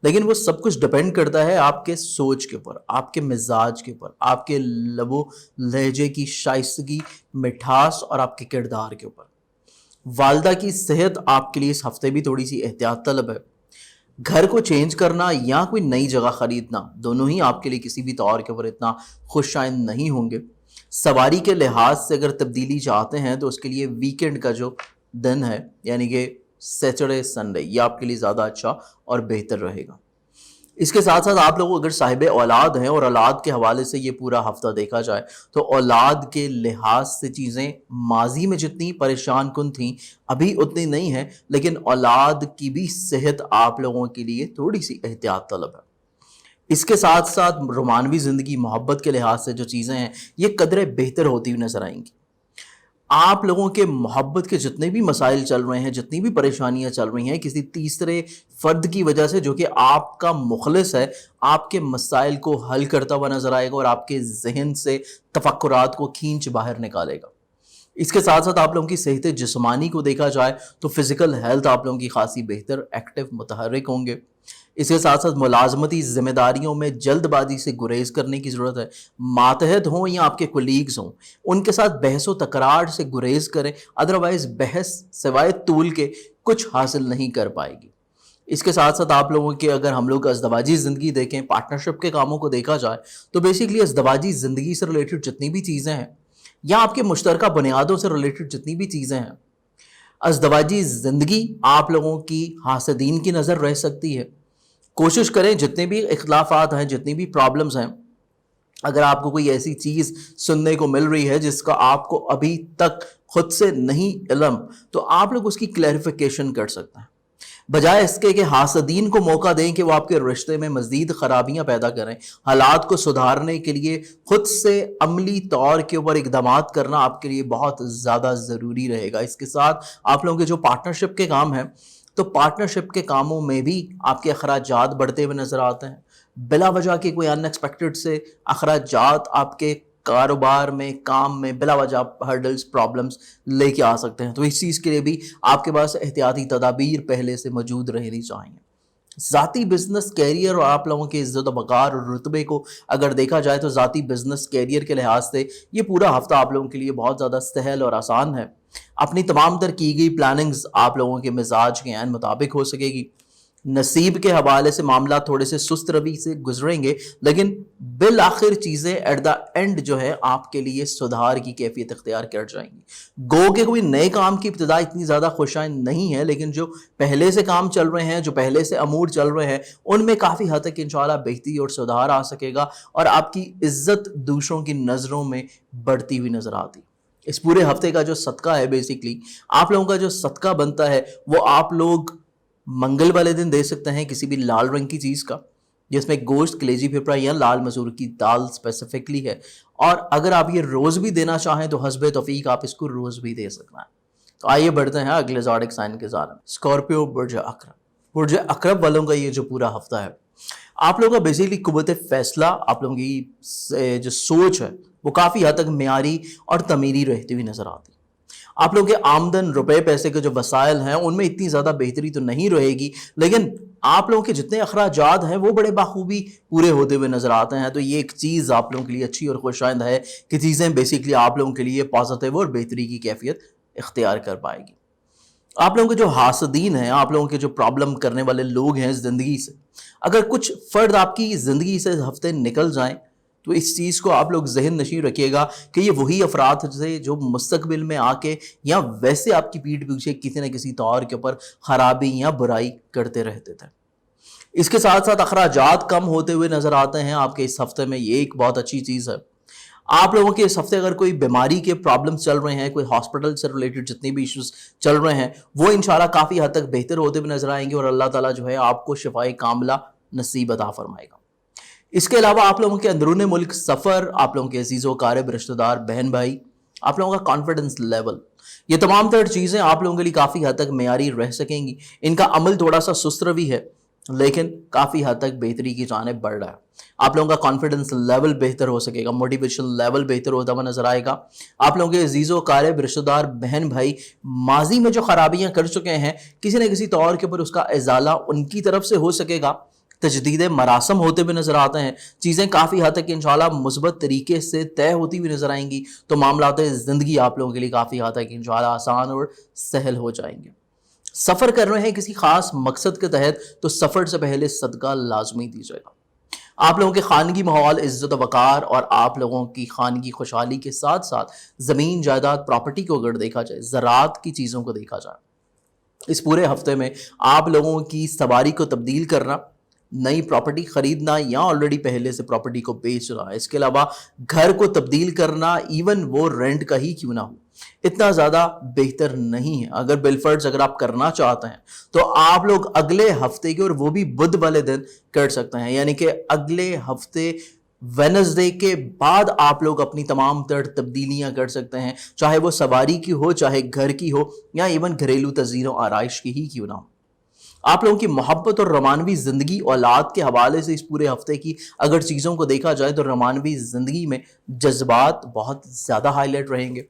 لیکن وہ سب کچھ ڈپینڈ کرتا ہے آپ کے سوچ کے اوپر، آپ کے مزاج کے اوپر، آپ کے لب و لہجے کی شائستگی، مٹھاس، اور آپ کے کردار کے اوپر۔ والدہ کی صحت آپ کے لیے اس ہفتے بھی تھوڑی سی احتیاط طلب ہے۔ گھر کو چینج کرنا یا کوئی نئی جگہ خریدنا، دونوں ہی آپ کے لیے کسی بھی طور کے اوپر اتنا خوش آئند نہیں ہوں گے۔ سواری کے لحاظ سے اگر تبدیلی چاہتے ہیں تو اس کے لیے ویکینڈ کا جو دن ہے یعنی کہ سیٹرڈے سنڈے یہ آپ کے لیے زیادہ اچھا اور بہتر رہے گا۔ اس کے ساتھ ساتھ آپ لوگ اگر صاحب اولاد ہیں اور اولاد کے حوالے سے یہ پورا ہفتہ دیکھا جائے تو اولاد کے لحاظ سے چیزیں ماضی میں جتنی پریشان کن تھیں ابھی اتنی نہیں ہیں، لیکن اولاد کی بھی صحت آپ لوگوں کے لیے تھوڑی سی احتیاط طلب ہے۔ اس کے ساتھ ساتھ رومانوی زندگی محبت کے لحاظ سے جو چیزیں ہیں یہ قدرے بہتر ہوتی ہوئی نظر آئیں گی۔ آپ لوگوں کے محبت کے جتنے بھی مسائل چل رہے ہیں، جتنی بھی پریشانیاں چل رہی ہیں، کسی تیسرے فرد کی وجہ سے جو کہ آپ کا مخلص ہے آپ کے مسائل کو حل کرتا ہوا نظر آئے گا اور آپ کے ذہن سے تفکرات کو کھینچ باہر نکالے گا۔ اس کے ساتھ ساتھ آپ لوگوں کی صحت جسمانی کو دیکھا جائے تو فزیکل ہیلتھ آپ لوگوں کی خاصی بہتر، ایکٹیو، متحرک ہوں گے۔ اس کے ساتھ ساتھ ملازمتی ذمہ داریوں میں جلد بازی سے گریز کرنے کی ضرورت ہے۔ ماتحت ہوں یا آپ کے کولیگز ہوں ان کے ساتھ بحث و تکرار سے گریز کریں، ادروائز بحث سوائے طول کے کچھ حاصل نہیں کر پائے گی۔ اس کے ساتھ ساتھ آپ لوگوں کے اگر ہم لوگ ازدواجی زندگی دیکھیں، پارٹنرشپ کے کاموں کو دیکھا جائے تو بیسیکلی ازدواجی زندگی سے ریلیٹڈ جتنی بھی چیزیں ہیں یا آپ کے مشترکہ بنیادوں سے ریلیٹڈ جتنی بھی چیزیں ہیں، ازدواجی زندگی آپ لوگوں کی حاسدین کی نظر رہ سکتی ہے۔ کوشش کریں جتنے بھی اختلافات ہیں، جتنی بھی پرابلمز ہیں، اگر آپ کو کوئی ایسی چیز سننے کو مل رہی ہے جس کا آپ کو ابھی تک خود سے نہیں علم تو آپ لوگ اس کی کلیریفیکیشن کر سکتے ہیں، بجائے اس کے کہ حاسدین کو موقع دیں کہ وہ آپ کے رشتے میں مزید خرابیاں پیدا کریں۔ حالات کو سدھارنے کے لیے خود سے عملی طور کے اوپر اقدامات کرنا آپ کے لیے بہت زیادہ ضروری رہے گا۔ اس کے ساتھ آپ لوگوں کے جو پارٹنرشپ کے کام ہیں تو پارٹنرشپ کے کاموں میں بھی آپ کے اخراجات بڑھتے ہوئے نظر آتے ہیں۔ بلا وجہ کے کوئی ان ایکسپیکٹڈ سے اخراجات آپ کے کاروبار میں، کام میں بلا وجہ ہرڈلز، پرابلمز لے کے آ سکتے ہیں، تو اس چیز کے لیے بھی آپ کے پاس احتیاطی تدابیر پہلے سے موجود رہنی چاہیے۔ ذاتی بزنس کیریئر اور آپ لوگوں کے عزت و وقار اور رتبے کو اگر دیکھا جائے تو ذاتی بزنس کیریئر کے لحاظ سے یہ پورا ہفتہ آپ لوگوں کے لیے بہت زیادہ سہل اور آسان ہے۔ اپنی تمام تر کی گئی پلاننگز آپ لوگوں کے مزاج کے عین مطابق ہو سکے گی۔ نصیب کے حوالے سے معاملات تھوڑے سے سست روی سے گزریں گے، لیکن بالآخر چیزیں ایٹ دا اینڈ جو ہے آپ کے لیے سدھار کی کیفیت اختیار کر جائیں گی۔ گو کہ کوئی نئے کام کی ابتدا اتنی زیادہ خوشائند نہیں ہے، لیکن جو پہلے سے کام چل رہے ہیں، جو پہلے سے امور چل رہے ہیں، ان میں کافی حد تک انشاءاللہ بہتری اور سدھار آ سکے گا اور آپ کی عزت دوسروں کی نظروں میں بڑھتی ہوئی نظر آتی۔ اس پورے ہفتے کا جو صدقہ ہے بیسیکلی آپ لوگوں کا جو صدقہ بنتا ہے وہ آپ لوگ منگل والے دن دے سکتے ہیں کسی بھی لال رنگ کی چیز کا جس میں گوشت، کلیجی پھپڑا یا لال مسور کی دال اسپیسیفکلی ہے، اور اگر آپ یہ روز بھی دینا چاہیں تو حسب توفیق آپ اس کو روز بھی دے سکتے ہیں۔ تو آئیے بڑھتے ہیں اگلے زوڈک سائن کے جانب۔ اسکارپیو، برج عقرب۔ برج عقرب والوں کا یہ جو پورا ہفتہ ہے آپ لوگوں کا بیسیکلی قوت فیصلہ، آپ لوگوں کی جو سوچ ہے وہ کافی حد تک معیاری اور تعمیری رہتی ہوئی نظر آتی۔ آپ لوگوں کے آمدن، روپے پیسے کے جو وسائل ہیں ان میں اتنی زیادہ بہتری تو نہیں رہے گی، لیکن آپ لوگوں کے جتنے اخراجات ہیں وہ بڑے بخوبی پورے ہوتے ہوئے نظر آتے ہیں۔ تو یہ ایک چیز آپ لوگوں کے لیے اچھی اور خوشائند ہے کہ چیزیں بیسیکلی آپ لوگوں کے لیے پازیٹیو اور بہتری کی کیفیت اختیار کر پائے گی۔ آپ لوگوں کے جو حاسدین ہیں، آپ لوگوں کے جو پرابلم کرنے والے لوگ ہیں زندگی سے، اگر کچھ فرد آپ کی زندگی سے ہفتے نکل جائیں تو اس چیز کو آپ لوگ ذہن نشین رکھیے گا کہ یہ وہی افراد تھے جو مستقبل میں آ کے یا ویسے آپ کی پیٹھ پیچھے کسی نہ کسی طور کے اوپر خرابی یا برائی کرتے رہتے تھے۔ اس کے ساتھ ساتھ اخراجات کم ہوتے ہوئے نظر آتے ہیں آپ کے اس ہفتے میں، یہ ایک بہت اچھی چیز ہے۔ آپ لوگوں کے اس ہفتے اگر کوئی بیماری کے پرابلمس چل رہے ہیں، کوئی ہاسپٹل سے ریلیٹڈ جتنی بھی ایشوز چل رہے ہیں وہ انشاءاللہ کافی حد تک بہتر ہوتے ہوئے نظر آئیں گے اور اللہ تعالیٰ جو ہے آپ کو شفائے کاملہ نصیب عطا فرمائے گا۔ اس کے علاوہ آپ لوگوں کے اندرون ملک سفر، آپ لوگوں کے عزیز و اقارب، رشتہ دار، بہن بھائی، آپ لوگوں کا کانفیڈنس لیول، یہ تمام تر چیزیں آپ لوگوں کے لیے کافی حد تک معیاری رہ سکیں گی۔ ان کا عمل تھوڑا سا سست روی ہے لیکن کافی حد تک بہتری کی جانب بڑھ رہا ہے۔ آپ لوگوں کا کانفیڈنس لیول بہتر ہو سکے گا، موٹیویشن لیول بہتر ہوتا ہوا نظر آئے گا۔ آپ لوگوں کے عزیز و اقارب، رشتہ دار، بہن بھائی ماضی میں جو خرابیاں کر چکے ہیں کسی نہ کسی طور کے اوپر اس کا ازالہ ان کی طرف سے ہو سکے گا۔ تجدید مراسم ہوتے ہوئے نظر آتے ہیں، چیزیں کافی حد تک انشاءاللہ مثبت طریقے سے طے ہوتی ہوئی نظر آئیں گی، تو معاملات زندگی آپ لوگوں کے لیے کافی حد تک انشاءاللہ آسان اور سہل ہو جائیں گے۔ سفر کر رہے ہیں کسی خاص مقصد کے تحت تو سفر سے پہلے صدقہ لازمی دیجیے گا۔ آپ لوگوں کے خانگی ماحول، عزت و وقار اور آپ لوگوں کی خانگی خوشحالی کے ساتھ ساتھ زمین جائیداد پراپرٹی کو اگر دیکھا جائے، زراعت کی چیزوں کو دیکھا جائے، اس پورے ہفتے میں آپ لوگوں کی سواری کو تبدیل کرنا، نئی پراپرٹی خریدنا یا آلریڈی پہلے سے پراپرٹی کو بیچنا، اس کے علاوہ گھر کو تبدیل کرنا، ایون وہ رینٹ کا ہی کیوں نہ ہو، اتنا زیادہ بہتر نہیں ہے۔ اگر بالفرض اگر آپ کرنا چاہتے ہیں تو آپ لوگ اگلے ہفتے کے، اور وہ بھی بدھ والے دن کر سکتے ہیں، یعنی کہ اگلے ہفتے وینسڈے کے بعد آپ لوگ اپنی تمام تر تبدیلیاں کر سکتے ہیں، چاہے وہ سواری کی ہو، چاہے گھر کی ہو، یا ایون گھریلو تزئین و آرائش کی ہی کیوں نہ ہو۔ آپ لوگوں کی محبت اور رومانوی زندگی، اولاد کے حوالے سے اس پورے ہفتے کی اگر چیزوں کو دیکھا جائے تو رومانوی زندگی میں جذبات بہت زیادہ ہائی لائٹ رہیں گے۔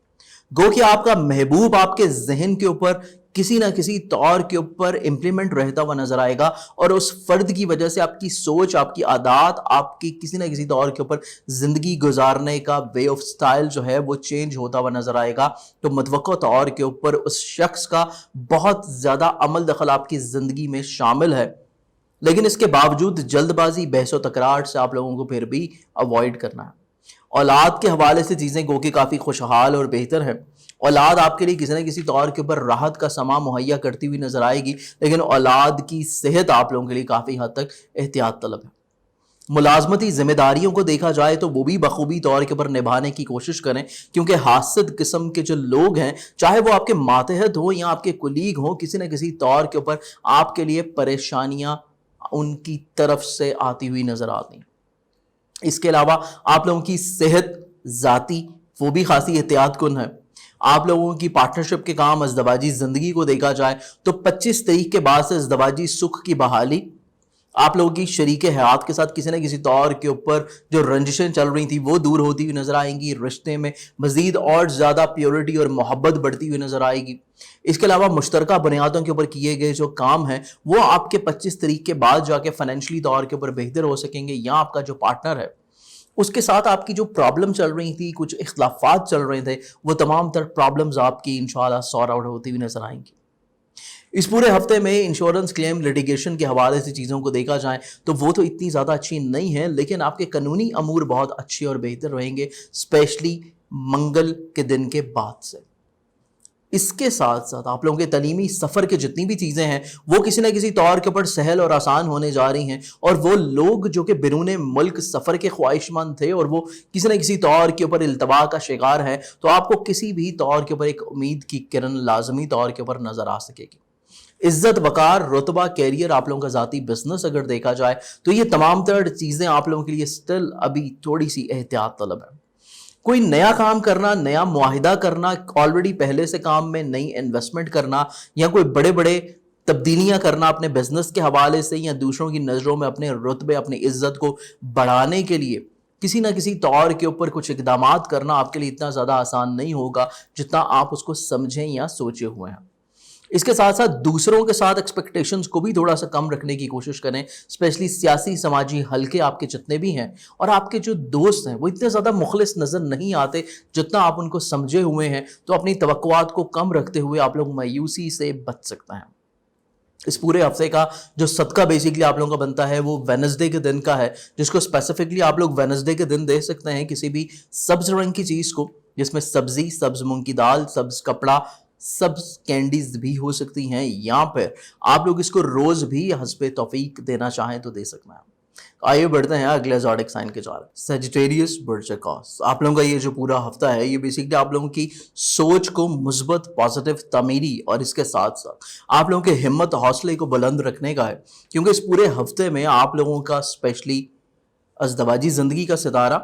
گو کہ آپ کا محبوب آپ کے ذہن کے اوپر کسی نہ کسی طور کے اوپر امپلیمنٹ رہتا ہوا نظر آئے گا، اور اس فرد کی وجہ سے آپ کی سوچ، آپ کی عادات، آپ کی کسی نہ کسی طور کے اوپر زندگی گزارنے کا وے آف سٹائل جو ہے وہ چینج ہوتا ہوا نظر آئے گا۔ تو متوقع طور کے اوپر اس شخص کا بہت زیادہ عمل دخل آپ کی زندگی میں شامل ہے، لیکن اس کے باوجود جلد بازی، بحث و تکرار سے آپ لوگوں کو پھر بھی اوائڈ کرنا ہے۔ اولاد کے حوالے سے چیزیں گو کہ کافی خوشحال اور بہتر ہیں۔ اولاد آپ کے لیے کسی نہ کسی طور کے اوپر راحت کا سما مہیا کرتی ہوئی نظر آئے گی، لیکن اولاد کی صحت آپ لوگوں کے لیے کافی حد تک احتیاط طلب ہے۔ ملازمتی ذمہ داریوں کو دیکھا جائے تو وہ بھی بخوبی طور کے اوپر نبھانے کی کوشش کریں، کیونکہ حاسد قسم کے جو لوگ ہیں، چاہے وہ آپ کے ماتحت ہوں یا آپ کے کولیگ ہوں، کسی نہ کسی طور کے اوپر آپ کے لیے پریشانیاں ان کی طرف سے آتی ہوئی نظر آتی ہیں۔ اس کے علاوہ آپ لوگوں کی صحت ذاتی وہ بھی خاصی احتیاط کن ہے۔ آپ لوگوں کی پارٹنرشپ کے کام، ازدواجی زندگی کو دیکھا جائے تو 25 تاریخ کے بعد سے ازدواجی سکھ کی بحالی، آپ لوگوں کی شریک حیات کے ساتھ کسی نہ کسی طور کے اوپر جو رنجشیں چل رہی تھیں وہ دور ہوتی ہوئی نظر آئیں گی، رشتے میں مزید اور زیادہ پیورٹی اور محبت بڑھتی ہوئی نظر آئے گی۔ اس کے علاوہ مشترکہ بنیادوں کے اوپر کیے گئے جو کام ہیں وہ آپ کے 25 تاریخ کے بعد جا کے فائنینشلی طور کے اوپر بہتر ہو سکیں گے، یا آپ کا جو پارٹنر ہے اس کے ساتھ آپ کی جو پرابلم چل رہی تھی، کچھ اختلافات چل رہے تھے، وہ تمام تر پرابلمز آپ کی انشاءاللہ سارٹ آؤٹ ہوتی ہوئی نظر آئیں گی۔ اس پورے ہفتے میں انشورنس کلیم لیٹیگیشن کے حوالے سے چیزوں کو دیکھا جائے تو وہ تو اتنی زیادہ اچھی نہیں ہے، لیکن آپ کے قانونی امور بہت اچھے اور بہتر رہیں گے، اسپیشلی منگل کے دن کے بعد سے۔ اس کے ساتھ ساتھ آپ لوگوں کے تعلیمی سفر کے جتنی بھی چیزیں ہیں وہ کسی نہ کسی طور کے اوپر سہل اور آسان ہونے جا رہی ہیں، اور وہ لوگ جو کہ بیرون ملک سفر کے خواہش مند تھے اور وہ کسی نہ کسی طور کے اوپر التوا کا شکار ہیں، تو آپ کو کسی بھی طور کے اوپر ایک امید کی کرن لازمی طور کے اوپر نظر آ سکے گی۔ عزت، وقار، رتبہ، کیریئر، آپ لوگوں کا ذاتی بزنس اگر دیکھا جائے تو یہ تمام تر چیزیں آپ لوگوں کے لیے سٹل ابھی تھوڑی سی احتیاط طلب ہے۔ کوئی نیا کام کرنا، نیا معاہدہ کرنا، آلریڈی پہلے سے کام میں نئی انویسٹمنٹ کرنا، یا کوئی بڑے بڑے تبدیلیاں کرنا اپنے بزنس کے حوالے سے، یا دوسروں کی نظروں میں اپنے رتبے، اپنی عزت کو بڑھانے کے لیے کسی نہ کسی طور کے اوپر کچھ اقدامات کرنا آپ کے لیے اتنا زیادہ آسان نہیں ہوگا جتنا آپ اس کو سمجھیں یا سوچے ہوئے ہیں۔ اس کے ساتھ ساتھ دوسروں کے ساتھ ایکسپیکٹیشنز کو بھی تھوڑا سا کم رکھنے کی کوشش کریں، اسپیشلی سیاسی سماجی حلقے آپ کے جتنے بھی ہیں، اور آپ کے جو دوست ہیں وہ اتنے زیادہ مخلص نظر نہیں آتے جتنا آپ ان کو سمجھے ہوئے ہیں، تو اپنی توقعات کو کم رکھتے ہوئے آپ لوگ مایوسی سے بچ سکتے ہیں۔ اس پورے ہفتے کا جو صدقہ بیسیکلی آپ لوگوں کا بنتا ہے وہ وینسڈے کے دن کا ہے، جس کو اسپیسیفکلی آپ لوگ وینسڈے کے دن دے سکتے ہیں کسی بھی سبز رنگ کی چیز کو، جس میں سبزی، سبز مونگ کی دال، سبز کپڑا، سبز کینڈیز بھی ہو سکتی ہیں، یا پھر آپ لوگ اس کو روز بھی حسب توفیق دینا چاہیں تو دے سکتے ہیں۔ آئیے بڑھتے ہیں اگلے زوڈک سائن کے جانب، سیجیٹیریس برج اکاس۔ آپ لوگوں کا یہ جو پورا ہفتہ ہے یہ بیسیکلی آپ لوگوں کی سوچ کو مثبت، پازیٹیو، تعمیری، اور اس کے ساتھ ساتھ آپ لوگوں کے ہمت حوصلے کو بلند رکھنے کا ہے، کیونکہ اس پورے ہفتے میں آپ لوگوں کا اسپیشلی ازدواجی زندگی کا ستارہ،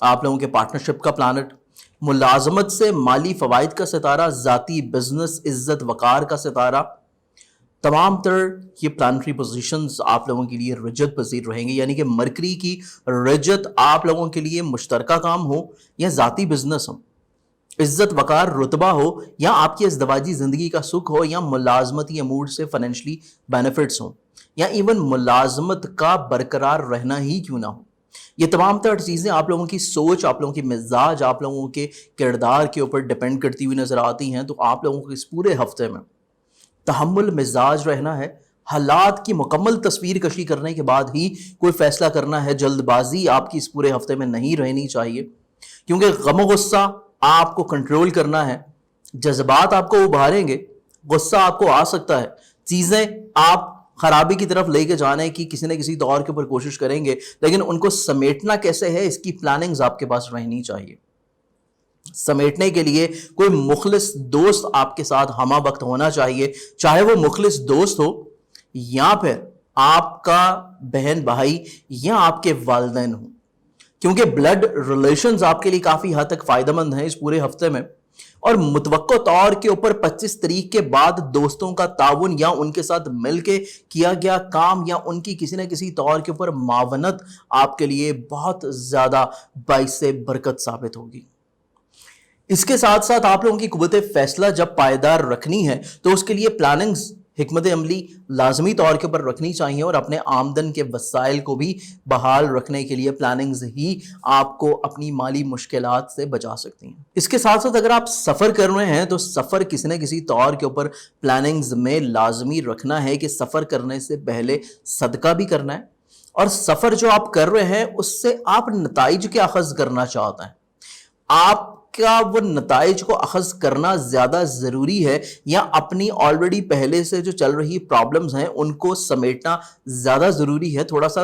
آپ لوگوں کے پارٹنرشپ کا پلانٹ، ملازمت سے مالی فوائد کا ستارہ، ذاتی بزنس، عزت وقار کا ستارہ، تمام تر یہ پلانٹری پوزیشنز آپ لوگوں کے لیے رجت پذیر رہیں گے، یعنی کہ مرکری کی رجت آپ لوگوں کے لیے مشترکہ کام ہو یا ذاتی بزنس ہو، عزت وقار رتبہ ہو یا آپ کی ازدواجی زندگی کا سکھ ہو، یا ملازمتی امور سے فائنینشلی بینیفٹس ہوں، یا ایون ملازمت کا برقرار رہنا ہی کیوں نہ ہو، یہ تمام تر چیزیں آپ لوگوں کی سوچ، آپ لوگوں کی مزاج، آپ لوگوں کے کردار کے اوپر ڈیپینڈ کرتی ہوئی نظر آتی ہیں۔ تو آپ لوگوں کو اس پورے ہفتے میں تحمل مزاج رہنا ہے، حالات کی مکمل تصویر کشی کرنے کے بعد ہی کوئی فیصلہ کرنا ہے. جلد بازی آپ کی اس پورے ہفتے میں نہیں رہنی چاہیے، کیونکہ غم و غصہ آپ کو کنٹرول کرنا ہے. جذبات آپ کو ابھاریں گے، غصہ آپ کو آ سکتا ہے، چیزیں آپ خرابی کی طرف لے کے جانے کی کسی نہ کسی طور کے اوپر کوشش کریں گے، لیکن ان کو سمیٹنا کیسے ہے اس کی پلاننگز آپ کے پاس رہنی چاہیے. سمیٹنے کے لیے کوئی مخلص دوست آپ کے ساتھ ہمہ وقت ہونا چاہیے، چاہے وہ مخلص دوست ہو یا پھر آپ کا بہن بھائی یا آپ کے والدین ہوں، کیونکہ بلڈ ریلیشنز آپ کے لیے کافی حد تک فائدہ مند ہیں اس پورے ہفتے میں. اور متوقع طور کے اوپر 25 تاریخ کے بعد دوستوں کا تعاون یا ان کے ساتھ مل کے کیا گیا کام یا ان کی کسی نہ کسی طور کے اوپر معاونت آپ کے لیے بہت زیادہ باعث برکت ثابت ہوگی. اس کے ساتھ ساتھ آپ لوگوں کی قوت فیصلہ جب پائیدار رکھنی ہے تو اس کے لیے پلاننگز، حکمت عملی لازمی طور کے اوپر رکھنی چاہیے، اور اپنے آمدن کے وسائل کو بھی بحال رکھنے کے لیے پلاننگز ہی آپ کو اپنی مالی مشکلات سے بچا سکتی ہیں. اس کے ساتھ ساتھ اگر آپ سفر کر رہے ہیں تو سفر کسی نہ کسی طور کے اوپر پلاننگز میں لازمی رکھنا ہے کہ سفر کرنے سے پہلے صدقہ بھی کرنا ہے، اور سفر جو آپ کر رہے ہیں اس سے آپ نتائج کے اخذ کرنا چاہتے ہیں. آپ کا وہ نتائج کو اخذ کرنا زیادہ ضروری ہے یا اپنی آلریڈی پہلے سے جو چل رہی پرابلمز ہیں ان کو سمیٹنا زیادہ ضروری ہے؟ تھوڑا سا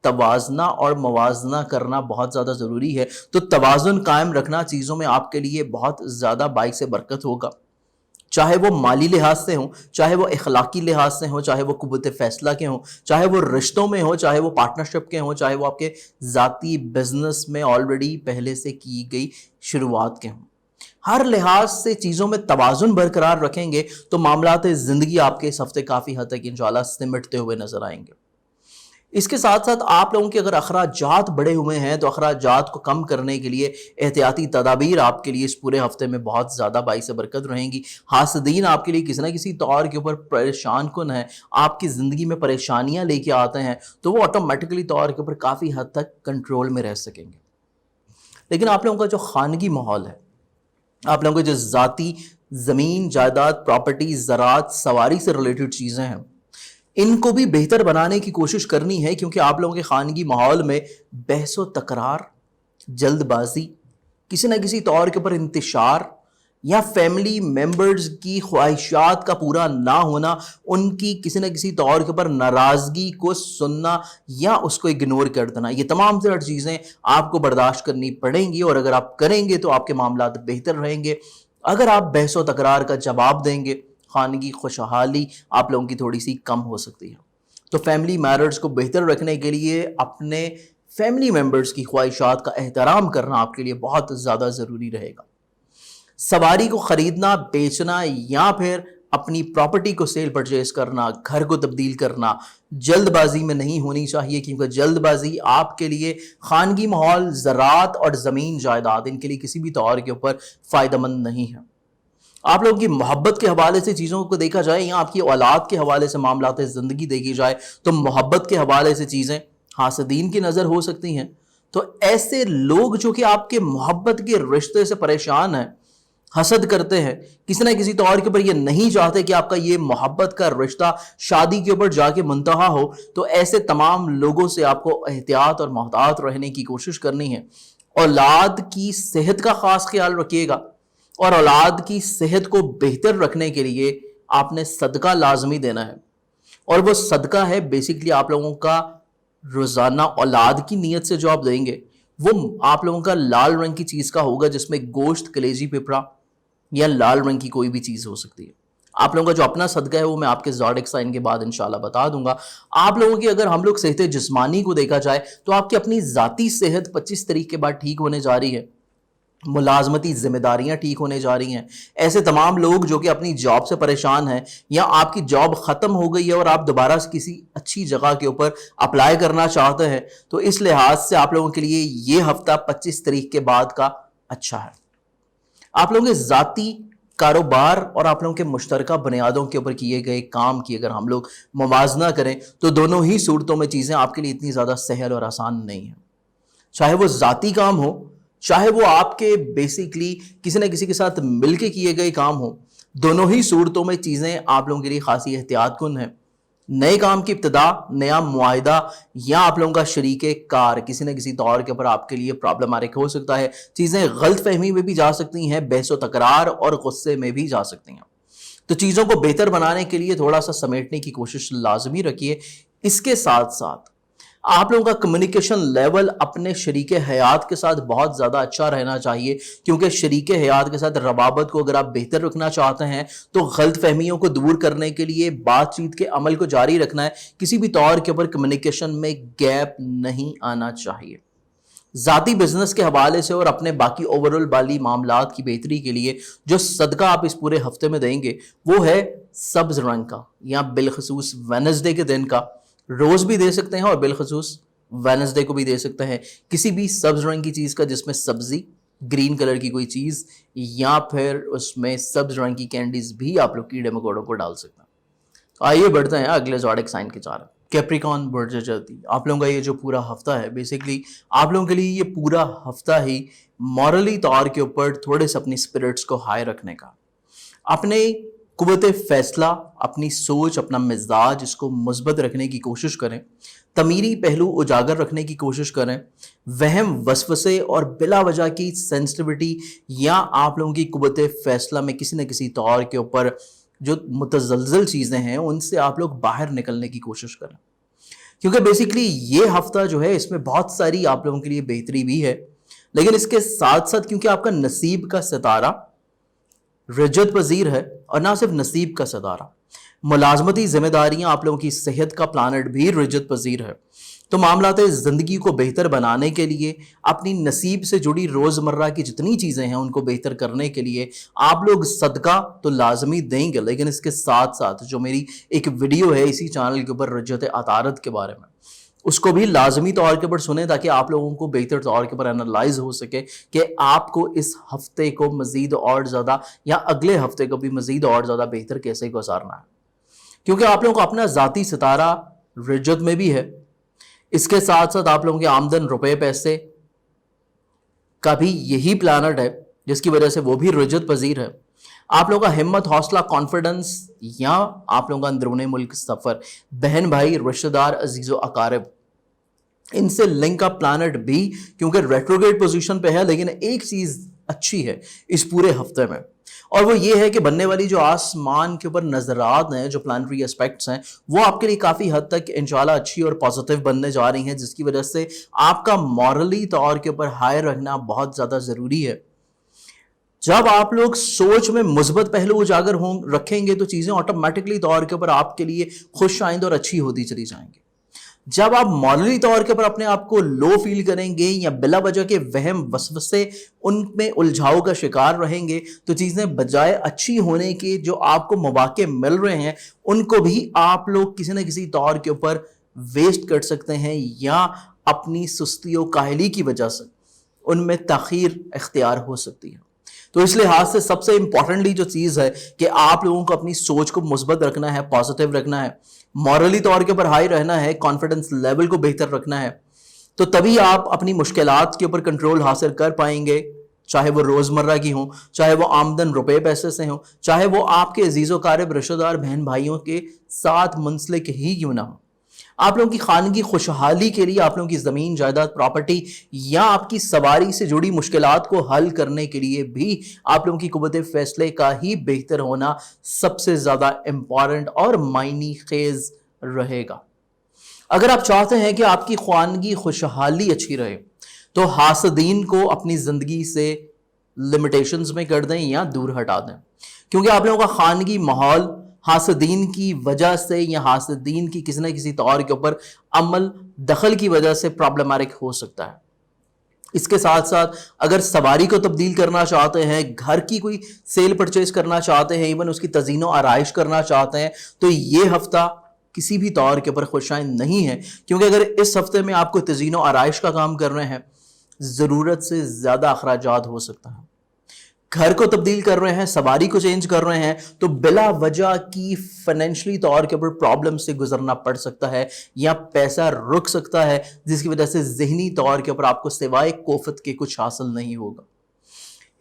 توازنہ اور موازنہ کرنا بہت زیادہ ضروری ہے. تو توازن قائم رکھنا چیزوں میں آپ کے لیے بہت زیادہ باعث برکت ہوگا، چاہے وہ مالی لحاظ سے ہوں، چاہے وہ اخلاقی لحاظ سے ہوں، چاہے وہ قوت فیصلہ کے ہوں، چاہے وہ رشتوں میں ہوں، چاہے وہ پارٹنرشپ کے ہوں، چاہے وہ آپ کے ذاتی بزنس میں آلریڈی پہلے سے کی گئی شروعات کے ہوں. ہر لحاظ سے چیزوں میں توازن برقرار رکھیں گے تو معاملات زندگی آپ کے اس ہفتے کافی حد تک انشاءاللہ سمٹتے ہوئے نظر آئیں گے. اس کے ساتھ ساتھ آپ لوگوں کے اگر اخراجات بڑے ہوئے ہیں تو اخراجات کو کم کرنے کے لیے احتیاطی تدابیر آپ کے لیے اس پورے ہفتے میں بہت زیادہ باعث برکت رہیں گی. حاسدین آپ کے لیے کسی نہ کسی طور کے اوپر پریشان کن ہیں، آپ کی زندگی میں پریشانیاں لے کے آتے ہیں، تو وہ آٹومیٹکلی طور کے اوپر کافی حد تک کنٹرول میں رہ سکیں گے. لیکن آپ لوگوں کا جو خانگی ماحول ہے، آپ لوگوں کے جو ذاتی زمین جائیداد پراپرٹی زراعت سواری سے ریلیٹڈ چیزیں ہیں، ان کو بھی بہتر بنانے کی کوشش کرنی ہے، کیونکہ آپ لوگوں کے خانگی ماحول میں بحث و تکرار، جلد بازی، کسی نہ کسی طور کے اوپر انتشار یا فیملی ممبرز کی خواہشات کا پورا نہ ہونا، ان کی کسی نہ کسی طور کے اوپر ناراضگی کو سننا یا اس کو اگنور کر دینا، یہ تمام طرح چیزیں آپ کو برداشت کرنی پڑیں گی. اور اگر آپ کریں گے تو آپ کے معاملات بہتر رہیں گے. اگر آپ بحث و تکرار کا جواب دیں گے، خانگی خوشحالی آپ لوگوں کی تھوڑی سی کم ہو سکتی ہے. تو فیملی میٹرز کو بہتر رکھنے کے لیے اپنے فیملی ممبرز کی خواہشات کا احترام کرنا آپ کے لیے بہت زیادہ ضروری رہے گا. سواری کو خریدنا، بیچنا یا پھر اپنی پراپرٹی کو سیل پرچیز کرنا، گھر کو تبدیل کرنا جلد بازی میں نہیں ہونی چاہیے، کیونکہ جلد بازی آپ کے لیے خانگی ماحول، زراعت اور زمین جائیداد ان کے لیے کسی بھی طور کے اوپر فائدہ مند نہیں ہے. آپ لوگوں کی محبت کے حوالے سے چیزوں کو دیکھا جائے یا آپ کی اولاد کے حوالے سے معاملات زندگی دیکھی جائے تو محبت کے حوالے سے چیزیں حاسدین کی نظر ہو سکتی ہیں. تو ایسے لوگ جو کہ آپ کے محبت کے رشتے سے پریشان ہیں، حسد کرتے ہیں، کسی نہ کسی طور کے اوپر یہ نہیں چاہتے کہ آپ کا یہ محبت کا رشتہ شادی کے اوپر جا کے منتہا ہو، تو ایسے تمام لوگوں سے آپ کو احتیاط اور محتاط رہنے کی کوشش کرنی ہے. اولاد کی صحت کا خاص خیال رکھیے گا، اور اولاد کی صحت کو بہتر رکھنے کے لیے آپ نے صدقہ لازمی دینا ہے. اور وہ صدقہ ہے بیسیکلی آپ لوگوں کا روزانہ اولاد کی نیت سے جو آپ دیں گے، وہ آپ لوگوں کا لال رنگ کی چیز کا ہوگا، جس میں گوشت، کلیجی، پپڑا یا لال رنگ کی کوئی بھی چیز ہو سکتی ہے. آپ لوگوں کا جو اپنا صدقہ ہے وہ میں آپ کے زوڈک سائن کے بعد انشاءاللہ بتا دوں گا. آپ لوگوں کی اگر ہم لوگ صحت جسمانی کو دیکھا جائے تو آپ کی اپنی ذاتی صحت 25 تاریخ کے بعد ٹھیک ہونے جا رہی ہے، ملازمتی ذمہ داریاں ٹھیک ہونے جا رہی ہیں. ایسے تمام لوگ جو کہ اپنی جاب سے پریشان ہیں یا آپ کی جاب ختم ہو گئی ہے اور آپ دوبارہ کسی اچھی جگہ کے اوپر اپلائی کرنا چاہتے ہیں، تو اس لحاظ سے آپ لوگوں کے لیے یہ ہفتہ 25 تاریخ کے بعد کا اچھا ہے. آپ لوگوں کے ذاتی کاروبار اور آپ لوگوں کے مشترکہ بنیادوں کے اوپر کیے گئے کام کی اگر ہم لوگ موازنہ کریں تو دونوں ہی صورتوں میں چیزیں آپ کے لیے اتنی زیادہ سہل اور آسان نہیں ہیں. چاہے وہ ذاتی کام ہو، چاہے وہ آپ کے بیسیکلی کسی نہ کسی کے ساتھ مل کے کیے گئے کام ہو، دونوں ہی صورتوں میں چیزیں آپ لوگوں کے لیے خاصی احتیاط کن ہیں. نئے کام کی ابتدا، نیا معاہدہ یا آپ لوگوں کا شریک کار کسی نہ کسی طور کے اوپر آپ کے لیے پرابلماتک ہو سکتا ہے. چیزیں غلط فہمی میں بھی جا سکتی ہیں، بحث و تکرار اور غصے میں بھی جا سکتی ہیں. تو چیزوں کو بہتر بنانے کے لیے تھوڑا سا سمیٹنے کی کوشش لازمی رکھیے. اس کے ساتھ ساتھ آپ لوگوں کا کمیونیکیشن لیول اپنے شریک حیات کے ساتھ بہت زیادہ اچھا رہنا چاہیے، کیونکہ شریک حیات کے ساتھ روابط کو اگر آپ بہتر رکھنا چاہتے ہیں تو غلط فہمیوں کو دور کرنے کے لیے بات چیت کے عمل کو جاری رکھنا ہے. کسی بھی طور کے اوپر کمیونیکیشن میں گیپ نہیں آنا چاہیے. ذاتی بزنس کے حوالے سے اور اپنے باقی اوورال بالی معاملات کی بہتری کے لیے جو صدقہ آپ اس پورے ہفتے میں دیں گے وہ ہے سبز رنگ کا، یا بالخصوص وینسڈے کے دن کا. روز بھی دے سکتے ہیں اور بالخصوص وینسڈے کو بھی دے سکتے ہیں. کسی بھی سبز رنگ کی چیز کا جس میں سبزی، گرین کلر کی کوئی چیز، یا پھر اس میں سبز رنگ کی کینڈیز بھی آپ لوگ کیڑے مکوڑوں کو ڈال سکتے ہیں. آئیے بڑھتے ہیں اگلے زوڈک سائن کے چارٹ. کیپریکان برج جلدی آپ لوگوں کا یہ جو پورا ہفتہ ہے، بیسیکلی آپ لوگوں کے لیے یہ پورا ہفتہ ہی مورلی طور کے اوپر تھوڑے سے اپنی اسپرٹس کو ہائی رکھنے کا، اپنے قوت فیصلہ، اپنی سوچ، اپنا مزاج اس کو مثبت رکھنے کی کوشش کریں. تمیری پہلو اجاگر رکھنے کی کوشش کریں. وہم، وسوسے اور بلا وجہ کی سینسٹیوٹی یا آپ لوگوں کی قوت فیصلہ میں کسی نہ کسی طور کے اوپر جو متزلزل چیزیں ہیں ان سے آپ لوگ باہر نکلنے کی کوشش کریں. کیونکہ بیسیکلی یہ ہفتہ جو ہے اس میں بہت ساری آپ لوگوں کے لیے بہتری بھی ہے، لیکن اس کے ساتھ ساتھ کیونکہ آپ کا نصیب کا ستارہ رجت پذیر ہے، اور نہ صرف نصیب کا ستارہ، ملازمتی ذمہ داریاں، آپ لوگوں کی صحت کا پلانٹ بھی رجت پذیر ہے. تو معاملات زندگی کو بہتر بنانے کے لیے، اپنی نصیب سے جڑی روزمرہ کی جتنی چیزیں ہیں ان کو بہتر کرنے کے لیے آپ لوگ صدقہ تو لازمی دیں گے، لیکن اس کے ساتھ ساتھ جو میری ایک ویڈیو ہے اسی چینل کے اوپر رجت عطارد کے بارے میں، اس کو بھی لازمی طور کے اوپر سنیں تاکہ آپ لوگوں کو بہتر طور کے اوپر انالائز ہو سکے کہ آپ کو اس ہفتے کو مزید اور زیادہ یا اگلے ہفتے کو بھی مزید اور زیادہ بہتر کیسے گزارنا ہے. کیونکہ آپ لوگوں کو اپنا ذاتی ستارہ رجت میں بھی ہے، اس کے ساتھ ساتھ آپ لوگوں کے آمدن، روپے پیسے کا بھی یہی پلانٹ ہے جس کی وجہ سے وہ بھی رجت پذیر ہے. آپ لوگوں کا ہمت، حوصلہ، کانفیڈنس یا آپ لوگوں کا اندرون ملک سفر، بہن بھائی، رشتہ دار، عزیز و اقارب، ان سے لنک کا پلانٹ بھی کیونکہ ریٹروگریڈ پوزیشن پہ ہے. لیکن ایک چیز اچھی ہے اس پورے ہفتے میں، اور وہ یہ ہے کہ بننے والی جو آسمان کے اوپر نظرات ہیں، جو پلانٹری اسپیکٹس ہیں، وہ آپ کے لیے کافی حد تک انشاءاللہ اچھی اور پازیٹیو بننے جا رہی ہیں، جس کی وجہ سے آپ کا مورلی طور کے اوپر ہائی رکھنا بہت زیادہ ضروری ہے. جب آپ لوگ سوچ میں مثبت پہلو اجاگر رکھیں گے تو چیزیں آٹومیٹکلی طور کے اوپر آپ کے لیے خوش آئند اور اچھی ہوتی چلی جائیں گی. جب آپ مورلی طور کے اوپر اپنے آپ کو لو فیل کریں گے یا بلا وجہ کے وہم وسوسے ان میں الجھاؤ کا شکار رہیں گے تو چیزیں بجائے اچھی ہونے کے جو آپ کو مواقع مل رہے ہیں ان کو بھی آپ لوگ کسی نہ کسی طور کے اوپر ویسٹ کر سکتے ہیں، یا اپنی سستی و کاہلی کی وجہ سے ان میں تاخیر اختیار ہو سکتی ہے. تو اس لحاظ سے سب سے امپورٹنٹلی جو چیز ہے کہ آپ لوگوں کو اپنی سوچ کو مثبت رکھنا ہے، پازیٹیو رکھنا ہے، مورلی طور کے اوپر ہائی رہنا ہے، کانفیڈنس لیول کو بہتر رکھنا ہے. تو تبھی آپ اپنی مشکلات کے اوپر کنٹرول حاصل کر پائیں گے، چاہے وہ روزمرہ کی ہوں، چاہے وہ آمدن روپے پیسے سے ہوں، چاہے وہ آپ کے عزیز و قارب رشتہ دار بہن بھائیوں کے ساتھ منسلک ہی کیوں نہ ہوں. آپ لوگوں کی خانگی خوشحالی کے لیے، آپ لوگوں کی زمین جائیداد پراپرٹی یا آپ کی سواری سے جڑی مشکلات کو حل کرنے کے لیے بھی آپ لوگوں کی قوت فیصلے کا ہی بہتر ہونا سب سے زیادہ امپورٹنٹ اور معنی خیز رہے گا. اگر آپ چاہتے ہیں کہ آپ کی خانگی خوشحالی اچھی رہے تو حاسدین کو اپنی زندگی سے لمیٹیشنز میں کر دیں یا دور ہٹا دیں، کیونکہ آپ لوگوں کا خانگی ماحول حاسدین کی وجہ سے یا حاسدین کی کسی نہ کسی طور کے اوپر عمل دخل کی وجہ سے پرابلماتک ہو سکتا ہے. اس کے ساتھ ساتھ اگر سواری کو تبدیل کرنا چاہتے ہیں، گھر کی کوئی سیل پرچیز کرنا چاہتے ہیں، ایون اس کی تزئین و آرائش کرنا چاہتے ہیں تو یہ ہفتہ کسی بھی طور کے اوپر خوشائند نہیں ہے، کیونکہ اگر اس ہفتے میں آپ کو تزئین و آرائش کا کام کر رہے ہیں ضرورت سے زیادہ اخراجات ہو سکتا ہے. گھر کو تبدیل کر رہے ہیں، سواری کو چینج کر رہے ہیں تو بلا وجہ کی فائنینشلی طور کے اوپر پرابلم سے گزرنا پڑ سکتا ہے یا پیسہ رک سکتا ہے، جس کی وجہ سے ذہنی طور کے اوپر آپ کو سوائے کوفت کے کچھ حاصل نہیں ہوگا.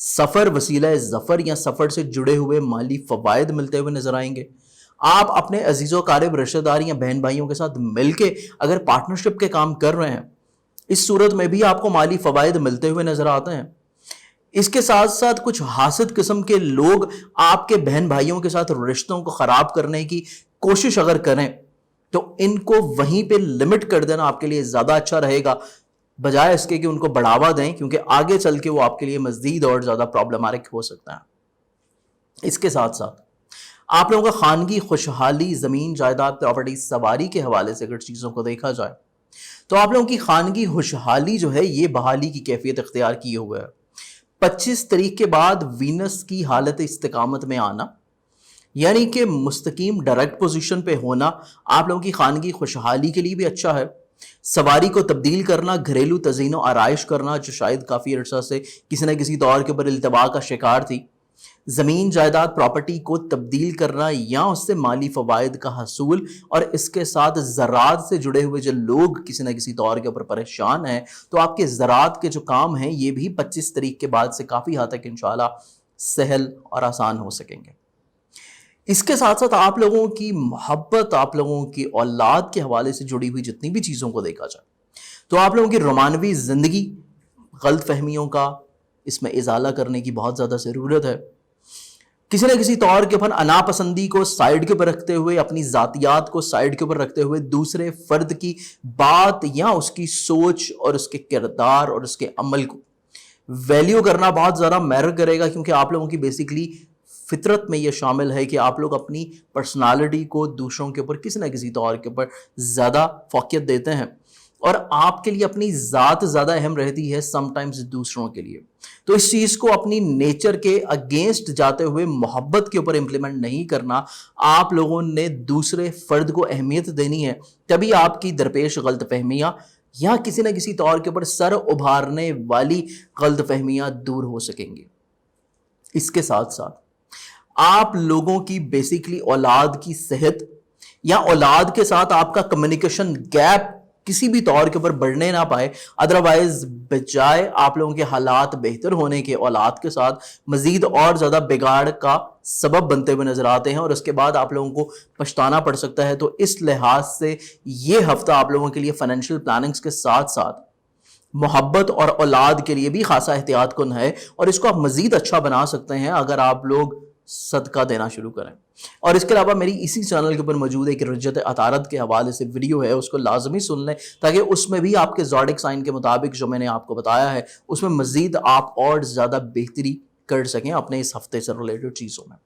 سفر وسیلہ ظفر یا سفر سے جڑے ہوئے مالی فوائد ملتے ہوئے نظر آئیں گے. آپ اپنے عزیز و قارب رشتہ دار یا بہن بھائیوں کے ساتھ مل کے اگر پارٹنرشپ کے کام کر رہے ہیں، اس صورت میں بھی آپ کو مالی فوائد ملتے ہوئے نظر آتے ہیں. اس کے ساتھ ساتھ کچھ حاسد قسم کے لوگ آپ کے بہن بھائیوں کے ساتھ رشتوں کو خراب کرنے کی کوشش اگر کریں تو ان کو وہیں پہ لمٹ کر دینا آپ کے لیے زیادہ اچھا رہے گا، بجائے اس کے کہ ان کو بڑھاوا دیں، کیونکہ آگے چل کے وہ آپ کے لیے مزید اور زیادہ پرابلماتک ہو سکتا ہے. اس کے ساتھ ساتھ آپ لوگوں کا خانگی خوشحالی، زمین جائیداد، پراپرٹی، سواری کے حوالے سے اگر چیزوں کو دیکھا جائے تو آپ لوگوں کی خانگی خوشحالی جو ہے یہ بحالی کی کیفیت اختیار کیے ہوئے ہے. 25 تاریخ کے بعد وینس کی حالت استقامت میں آنا، یعنی کہ مستقیم ڈائریکٹ پوزیشن پہ ہونا، آپ لوگوں کی خانگی خوشحالی کے لیے بھی اچھا ہے. سواری کو تبدیل کرنا، گھریلو تزئین و آرائش کرنا جو شاید کافی عرصہ سے کسی نہ کسی طور کے اوپر التوا کا شکار تھی، زمین جائیداد پراپرٹی کو تبدیل کرنا یا اس سے مالی فوائد کا حصول، اور اس کے ساتھ زراعت سے جڑے ہوئے جو لوگ کسی نہ کسی طور کے اوپر پریشان ہیں تو آپ کے زراعت کے جو کام ہیں یہ بھی 25 تاریخ کے بعد سے کافی حد تک انشاءاللہ سہل اور آسان ہو سکیں گے. اس کے ساتھ ساتھ آپ لوگوں کی محبت، آپ لوگوں کی اولاد کے حوالے سے جڑی ہوئی جتنی بھی چیزوں کو دیکھا جائے تو آپ لوگوں کی رومانوی زندگی، غلط فہمیوں کا اس میں ازالہ کرنے کی بہت زیادہ ضرورت ہے. کسی نہ کسی طور کے اوپر ناپسندی کو سائیڈ کے اوپر رکھتے ہوئے، اپنی ذاتیات کو سائیڈ کے اوپر رکھتے ہوئے دوسرے فرد کی بات یا اس کی سوچ اور اس کے کردار اور اس کے عمل کو ویلیو کرنا بہت زیادہ میٹر کرے گا، کیونکہ آپ لوگوں کی بیسیکلی فطرت میں یہ شامل ہے کہ آپ لوگ اپنی پرسنالٹی کو دوسروں کے اوپر کسی نہ کسی طور کے اوپر زیادہ فوقیت دیتے ہیں، اور آپ کے لیے اپنی ذات زیادہ اہم رہتی ہے سم ٹائمز دوسروں کے لیے. تو اس چیز کو اپنی نیچر کے اگینسٹ جاتے ہوئے محبت کے اوپر امپلیمنٹ نہیں کرنا. آپ لوگوں نے دوسرے فرد کو اہمیت دینی ہے، تبھی آپ کی درپیش غلط فہمیاں یا کسی نہ کسی طور کے اوپر سر ابھارنے والی غلط فہمیاں دور ہو سکیں گی. اس کے ساتھ ساتھ آپ لوگوں کی بیسیکلی اولاد کی صحت یا اولاد کے ساتھ آپ کا کمیونیکیشن گیپ کسی بھی طور کے اوپر بڑھنے نہ پائے، ادروائز بجائے آپ لوگوں کے حالات بہتر ہونے کے اولاد کے ساتھ مزید اور زیادہ بگاڑ کا سبب بنتے ہوئے نظر آتے ہیں، اور اس کے بعد آپ لوگوں کو پچھتانا پڑ سکتا ہے. تو اس لحاظ سے یہ ہفتہ آپ لوگوں کے لیے فائنینشیل پلاننگز کے ساتھ ساتھ محبت اور اولاد کے لیے بھی خاصا احتیاط کن ہے، اور اس کو آپ مزید اچھا بنا سکتے ہیں اگر آپ لوگ صدقہ دینا شروع کریں. اور اس کے علاوہ میری اسی چینل کے اوپر موجود ایک رجت عطارد کے حوالے سے ویڈیو ہے، اس کو لازمی سن لیں تاکہ اس میں بھی آپ کے زوڈک سائن کے مطابق جو میں نے آپ کو بتایا ہے اس میں مزید آپ اور زیادہ بہتری کر سکیں اپنے اس ہفتے سے ریلیٹڈ چیزوں میں.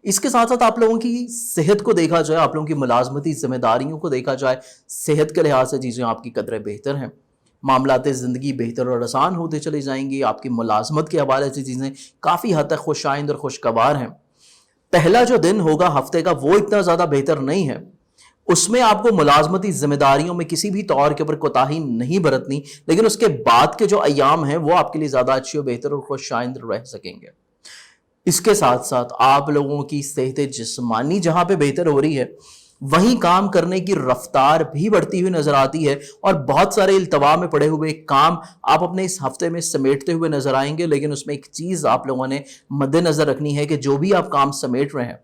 اس کے ساتھ ساتھ آپ لوگوں کی صحت کو دیکھا جائے، آپ لوگوں کی ملازمتی ذمہ داریوں کو دیکھا جائے، صحت کے لحاظ سے چیزیں آپ کی قدرے بہتر ہیں، معاملات زندگی بہتر اور آسان ہوتے چلے جائیں گی. آپ کی ملازمت کے حوالے سے چیزیں کافی حد تک خوش آئند اور خوشگوار ہیں. پہلا جو دن ہوگا ہفتے کا وہ اتنا زیادہ بہتر نہیں ہے، اس میں آپ کو ملازمتی ذمہ داریوں میں کسی بھی طور کے اوپر کوتاہی نہیں برتنی، لیکن اس کے بعد کے جو ایام ہیں وہ آپ کے لیے زیادہ اچھے اور بہتر اور خوش آئند رہ سکیں گے. اس کے ساتھ ساتھ آپ لوگوں کی صحت جسمانی جہاں پہ بہتر ہو رہی ہے وہیں کام کرنے کی رفتار بھی بڑھتی ہوئی نظر آتی ہے، اور بہت سارے التوا میں پڑے ہوئے کام آپ اپنے اس ہفتے میں سمیٹتے ہوئے نظر آئیں گے. لیکن اس میں ایک چیز آپ لوگوں نے مد نظر رکھنی ہے کہ جو بھی آپ کام سمیٹ رہے ہیں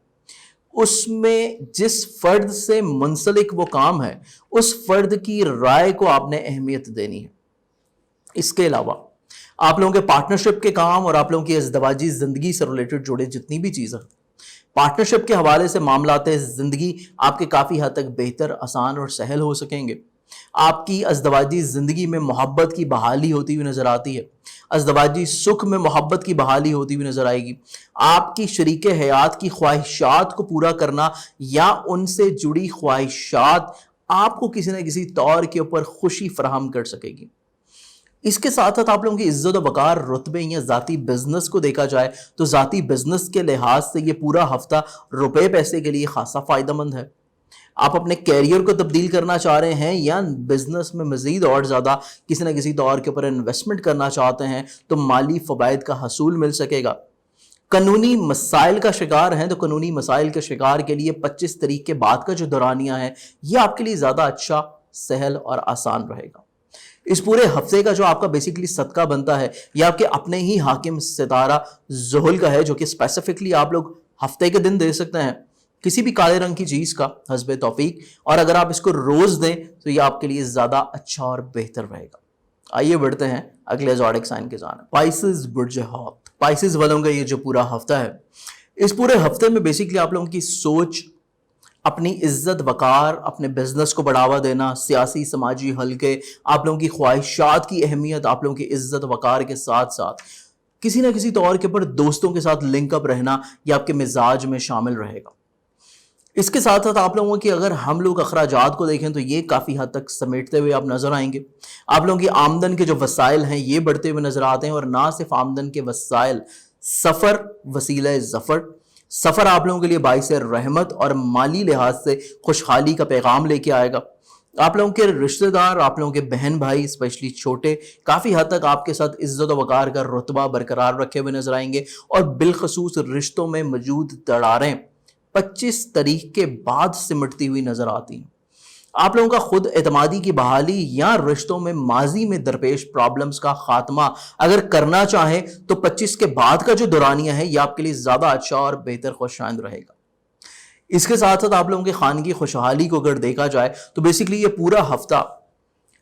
اس میں جس فرد سے منسلک وہ کام ہے اس فرد کی رائے کو آپ نے اہمیت دینی ہے. اس کے علاوہ آپ لوگوں کے پارٹنرشپ کے کام اور آپ لوگوں کی ازدواجی زندگی سے ریلیٹڈ جڑے جتنی بھی چیزیں، پارٹنرشپ کے حوالے سے معاملات زندگی آپ کے کافی حد تک بہتر، آسان اور سہل ہو سکیں گے. آپ کی ازدواجی زندگی میں محبت کی بحالی ہوتی ہوئی نظر آتی ہے، ازدواجی سکھ میں محبت کی بحالی ہوتی ہوئی نظر آئے گی. آپ کی شریک حیات کی خواہشات کو پورا کرنا یا ان سے جڑی خواہشات آپ کو کسی نہ کسی طور کے اوپر خوشی فراہم کر سکے گی. اس کے ساتھ ساتھ آپ لوگوں کی عزت و وقار، رتبے یا ذاتی بزنس کو دیکھا جائے تو ذاتی بزنس کے لحاظ سے یہ پورا ہفتہ روپے پیسے کے لیے خاصا فائدہ مند ہے. آپ اپنے کیریئر کو تبدیل کرنا چاہ رہے ہیں یا بزنس میں مزید اور زیادہ کسی نہ کسی طور کے اوپر انویسٹمنٹ کرنا چاہتے ہیں تو مالی فوائد کا حصول مل سکے گا. قانونی مسائل کا شکار ہیں تو قانونی مسائل کے شکار کے لیے 25 تاریخ کے بعد کا جو دورانیہ ہے یہ آپ کے لیے زیادہ اچھا، سہل اور آسان رہے گا. اس پورے ہفتے کا جو آپ کا بیسیکلی صدقہ بنتا ہے یہ آپ کے اپنے ہی حاکم ستارہ زحل کا ہے، جو کہ اسپیسیفکلی آپ لوگ ہفتے کے دن دے سکتے ہیں کسی بھی کالے رنگ کی چیز کا حسب توفیق، اور اگر آپ اس کو روز دیں تو یہ آپ کے لیے زیادہ اچھا اور بہتر رہے گا۔ آئیے بڑھتے ہیں اگلے زوڈک سائن کے جانب، پائسز برج ہاتھ۔ پائسز والوں کا یہ جو پورا ہفتہ ہے، اس پورے ہفتے میں بیسیکلی آپ لوگوں کی سوچ، اپنی عزت وقار، اپنے بزنس کو بڑھاوا دینا، سیاسی سماجی حلقے، آپ لوگوں کی خواہشات کی اہمیت، آپ لوگوں کی عزت وقار کے ساتھ ساتھ کسی نہ کسی طور کے پر دوستوں کے ساتھ لنک اپ رہنا یہ آپ کے مزاج میں شامل رہے گا۔ اس کے ساتھ ساتھ آپ لوگوں کی اگر ہم لوگ اخراجات کو دیکھیں تو یہ کافی حد تک سمیٹتے ہوئے آپ نظر آئیں گے۔ آپ لوگوں کی آمدن کے جو وسائل ہیں یہ بڑھتے ہوئے نظر آتے ہیں، اور نہ صرف آمدن کے وسائل، سفر وسیلہ ظفر، سفر آپ لوگوں کے لیے باعث رحمت اور مالی لحاظ سے خوشحالی کا پیغام لے کے آئے گا۔ آپ لوگوں کے رشتہ دار، آپ لوگوں کے بہن بھائی اسپیشلی چھوٹے، کافی حد تک آپ کے ساتھ عزت و وقار کا رتبہ برقرار رکھے ہوئے نظر آئیں گے، اور بالخصوص رشتوں میں موجود دراڑیں 25 تاریخ کے بعد سمٹتی ہوئی نظر آتی ہیں۔ آپ لوگوں کا خود اعتمادی کی بحالی یا رشتوں میں ماضی میں درپیش پرابلمز کا خاتمہ اگر کرنا چاہیں تو 25 کے بعد کا جو دورانیہ ہے یہ آپ کے لیے زیادہ اچھا اور بہتر خوشائند رہے گا۔ اس کے ساتھ ساتھ آپ لوگوں کے خانگی خوشحالی کو اگر دیکھا جائے تو بیسیکلی یہ پورا ہفتہ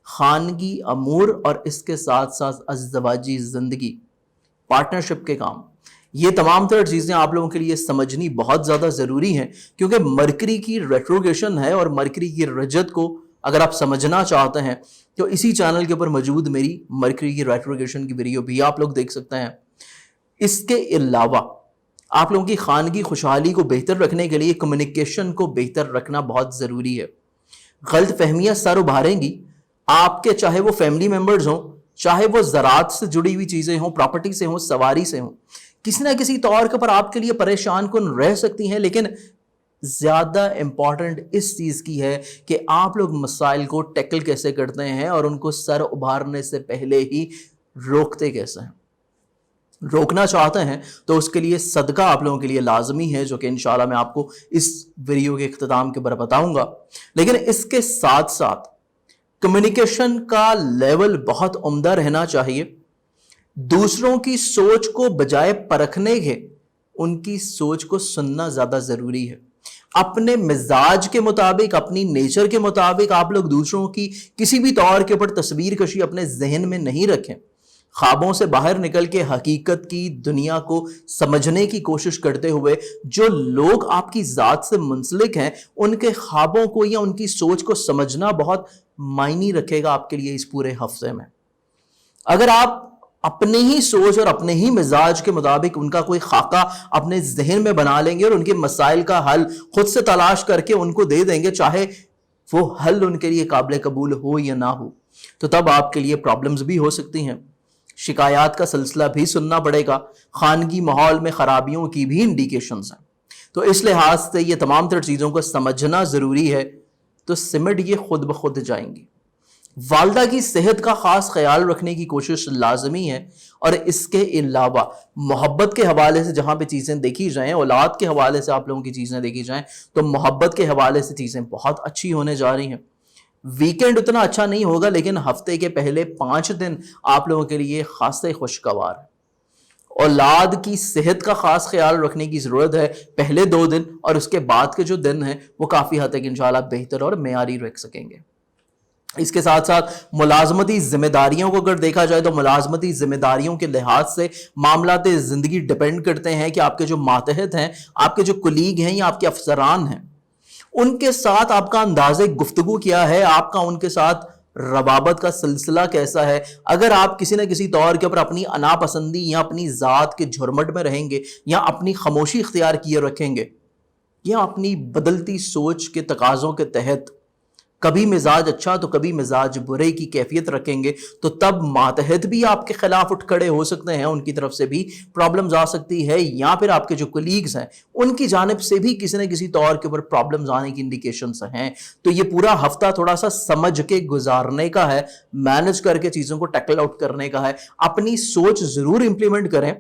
خانگی امور اور اس کے ساتھ ساتھ ازدواجی زندگی، پارٹنرشپ کے کام، یہ تمام تر چیزیں آپ لوگوں کے لیے سمجھنی بہت زیادہ ضروری ہیں، کیونکہ مرکری کی ریٹروگیشن ہے، اور مرکری کی رجت کو اگر آپ سمجھنا چاہتے ہیں تو اسی چینل کے اوپر موجود میری مرکری کی ریٹروگیشن کی ویڈیو بھی آپ لوگ دیکھ سکتے ہیں۔ اس کے علاوہ آپ لوگوں کی خانگی خوشحالی کو بہتر رکھنے کے لیے کمیونیکیشن کو بہتر رکھنا بہت ضروری ہے۔ غلط فہمیاں سر ابھاریں گی آپ کے، چاہے وہ فیملی ممبرز ہوں، چاہے وہ زراعت سے جڑی ہوئی چیزیں ہوں، پراپرٹی سے ہوں، سواری سے ہوں، کسی نہ کسی طور کے پر آپ کے لیے پریشان کن رہ سکتی ہیں، لیکن زیادہ امپورٹنٹ اس چیز کی ہے کہ آپ لوگ مسائل کو ٹیکل کیسے کرتے ہیں اور ان کو سر ابھارنے سے پہلے ہی روکتے کیسے ہیں۔ روکنا چاہتے ہیں تو اس کے لیے صدقہ آپ لوگوں کے لیے لازمی ہے، جو کہ انشاءاللہ میں آپ کو اس ویڈیو کے اختتام کے اوپر بتاؤں گا۔ لیکن اس کے ساتھ ساتھ کمیونیکیشن کا لیول بہت عمدہ رہنا چاہیے۔ دوسروں کی سوچ کو بجائے پرکھنے کے ان کی سوچ کو سننا زیادہ ضروری ہے۔ اپنے مزاج کے مطابق، اپنی نیچر کے مطابق آپ لوگ دوسروں کی کسی بھی طور کے اوپر تصویر کشی اپنے ذہن میں نہیں رکھیں۔ خوابوں سے باہر نکل کے حقیقت کی دنیا کو سمجھنے کی کوشش کرتے ہوئے جو لوگ آپ کی ذات سے منسلک ہیں ان کے خوابوں کو یا ان کی سوچ کو سمجھنا بہت معنی رکھے گا آپ کے لیے اس پورے ہفتے میں۔ اگر آپ اپنے ہی سوچ اور اپنے ہی مزاج کے مطابق ان کا کوئی خاکہ اپنے ذہن میں بنا لیں گے اور ان کے مسائل کا حل خود سے تلاش کر کے ان کو دے دیں گے، چاہے وہ حل ان کے لیے قابل قبول ہو یا نہ ہو، تو تب آپ کے لیے پرابلمز بھی ہو سکتی ہیں، شکایات کا سلسلہ بھی سننا پڑے گا، خانگی ماحول میں خرابیوں کی بھی انڈیکیشنز ہیں۔ تو اس لحاظ سے یہ تمام تر چیزوں کو سمجھنا ضروری ہے، تو سمٹ یہ خود بخود جائیں گی۔ والدہ کی صحت کا خاص خیال رکھنے کی کوشش لازمی ہے، اور اس کے علاوہ محبت کے حوالے سے جہاں پہ چیزیں دیکھی جائیں، اولاد کے حوالے سے آپ لوگوں کی چیزیں دیکھی جائیں تو محبت کے حوالے سے چیزیں بہت اچھی ہونے جا رہی ہیں۔ ویکینڈ اتنا اچھا نہیں ہوگا، لیکن ہفتے کے پہلے 5 دن آپ لوگوں کے لیے خاصے خوشگوار ہیں۔ اولاد کی صحت کا خاص خیال رکھنے کی ضرورت ہے پہلے 2 دن، اور اس کے بعد کے جو دن ہیں وہ کافی حد تک انشاءاللہ بہتر اور معیاری رکھ سکیں گے۔ اس کے ساتھ ساتھ ملازمتی ذمہ داریوں کو اگر دیکھا جائے تو ملازمتی ذمہ داریوں کے لحاظ سے معاملات زندگی ڈیپینڈ کرتے ہیں کہ آپ کے جو ماتحت ہیں، آپ کے جو کلیگ ہیں یا آپ کے افسران ہیں، ان کے ساتھ آپ کا انداز گفتگو کیا ہے، آپ کا ان کے ساتھ روابط کا سلسلہ کیسا ہے۔ اگر آپ کسی نہ کسی طور کے اوپر اپنی اناپسندی یا اپنی ذات کے جھرمٹ میں رہیں گے، یا اپنی خاموشی اختیار کیے رکھیں گے، یا اپنی بدلتی سوچ کے تقاضوں کے تحت کبھی مزاج اچھا تو کبھی مزاج برے کی کیفیت رکھیں گے، تو تب ماتحت بھی آپ کے خلاف اٹھ کھڑے ہو سکتے ہیں، ان کی طرف سے بھی پرابلمز آ سکتی ہے، یا پھر آپ کے جو کلیگز ہیں ان کی جانب سے بھی کسی نہ کسی طور کے اوپر پرابلمز آنے کی انڈیکیشنز ہیں۔ تو یہ پورا ہفتہ تھوڑا سا سمجھ کے گزارنے کا ہے، مینج کر کے چیزوں کو ٹیکل آؤٹ کرنے کا ہے۔ اپنی سوچ ضرور امپلیمنٹ کریں،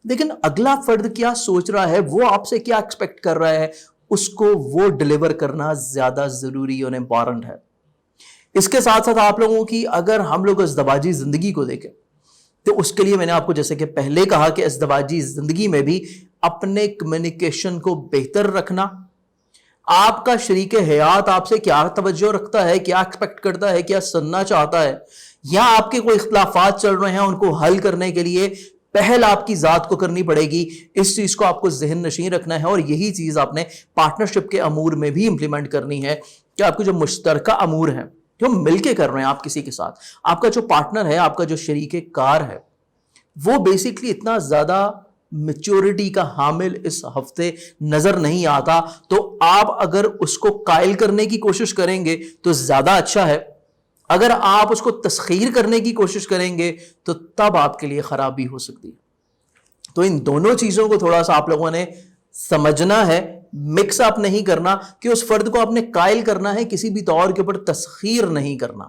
لیکن اگلا فرد کیا سوچ رہا ہے، وہ آپ سے کیا ایکسپیکٹ کر رہا ہے، اس کو وہ ڈیلیور کرنا زیادہ ضروری اور امپورٹنٹ ہے۔ اس کے ساتھ ساتھ آپ لوگوں کی اگر ہم لوگ ازدواجی زندگی کو دیکھیں تو اس کے لیے میں نے آپ کو جیسے کہ پہلے کہا کہ ازدواجی زندگی میں بھی اپنے کمیونیکیشن کو بہتر رکھنا، آپ کا شریک حیات آپ سے کیا توجہ رکھتا ہے، کیا ایکسپیکٹ کرتا ہے، کیا سننا چاہتا ہے، یا آپ کے کوئی اختلافات چل رہے ہیں ان کو حل کرنے کے لیے پہل آپ کی ذات کو کرنی پڑے گی. اس چیز کو آپ کو ذہن نشین رکھنا ہے، اور یہی چیز آپ نے پارٹنرشپ کے امور میں بھی امپلیمنٹ کرنی ہے کہ آپ کو جو مشترکہ امور ہیں جو مل کے کر رہے ہیں آپ کسی کے ساتھ، آپ کا جو پارٹنر ہے، آپ کا جو شریک کار ہے، وہ بیسیکلی اتنا زیادہ میچورٹی کا حامل اس ہفتے نظر نہیں آتا، تو آپ اگر اس کو قائل کرنے کی کوشش کریں گے تو زیادہ اچھا ہے. اگر آپ اس کو تسخیر کرنے کی کوشش کریں گے تو تب آپ کے لیے خرابی ہو سکتی ہے. تو ان دونوں چیزوں کو تھوڑا سا آپ لوگوں نے سمجھنا ہے، مکس اپ نہیں کرنا کہ اس فرد کو آپ نے قائل کرنا ہے، کسی بھی طور کے اوپر تسخیر نہیں کرنا.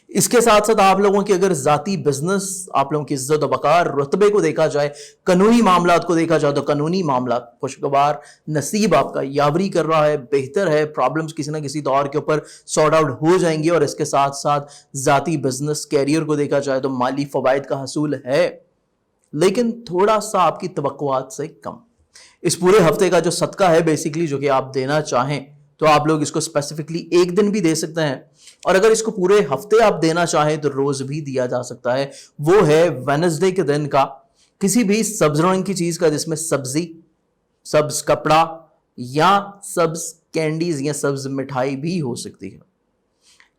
اس کے ساتھ ساتھ آپ لوگوں کی اگر ذاتی بزنس، آپ لوگوں کی عزت و وقار، رتبے کو دیکھا جائے، قانونی معاملات کو دیکھا جائے تو قانونی معاملات خوشگوار، نصیب آپ کا یاوری کر رہا ہے، بہتر ہے، پرابلمز کسی نہ کسی طور کے اوپر سارٹ آؤٹ ہو جائیں گی. اور اس کے ساتھ ساتھ ذاتی بزنس کیریئر کو دیکھا جائے تو مالی فوائد کا حصول ہے، لیکن تھوڑا سا آپ کی توقعات سے کم. اس پورے ہفتے کا جو صدقہ ہے بیسیکلی جو کہ آپ دینا چاہیں تو آپ لوگ اس کو اسپیسیفکلی ایک دن بھی دے سکتے ہیں، اور اگر اس کو پورے ہفتے آپ دینا چاہیں تو روز بھی دیا جا سکتا ہے. وہ ہے وینسڈے کے دن کا کسی بھی سبز رنگ کی چیز کا، جس میں سبزی، سبز کپڑا یا سبز کینڈیز یا سبز مٹھائی بھی ہو سکتی ہے.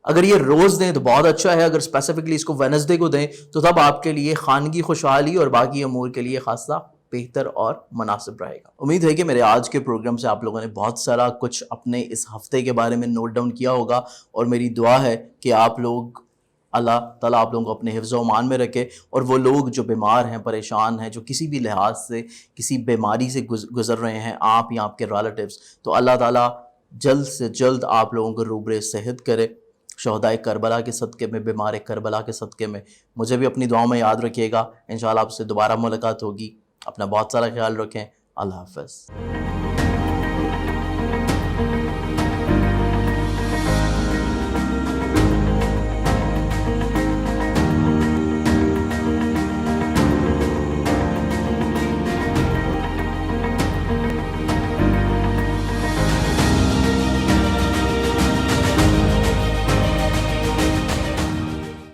اگر یہ روز دیں تو بہت اچھا ہے، اگر اسپیسیفکلی اس کو وینسڈے کو دیں تو تب آپ کے لیے خانگی خوشحالی اور باقی امور کے لیے خاصا بہتر اور مناسب رہے گا. امید ہے کہ میرے آج کے پروگرام سے آپ لوگوں نے بہت سارا کچھ اپنے اس ہفتے کے بارے میں نوٹ ڈاؤن کیا ہوگا، اور میری دعا ہے کہ آپ لوگ، اللہ تعالیٰ آپ لوگوں کو اپنے حفظ و امان میں رکھے، اور وہ لوگ جو بیمار ہیں، پریشان ہیں، جو کسی بھی لحاظ سے کسی بیماری سے گزر رہے ہیں، آپ یا آپ کے ریلیٹیوز، تو اللہ تعالیٰ جلد سے جلد آپ لوگوں کو روبرے صحت کرے. شہدائے کربلا کے صدقے میں، بیمار کربلا کے صدقے میں مجھے بھی اپنی دعاؤں میں یاد رکھیے گا. انشاءاللہ آپ سے دوبارہ ملاقات ہوگی. اپنا بہت سارا خیال رکھیں. اللہ حافظ.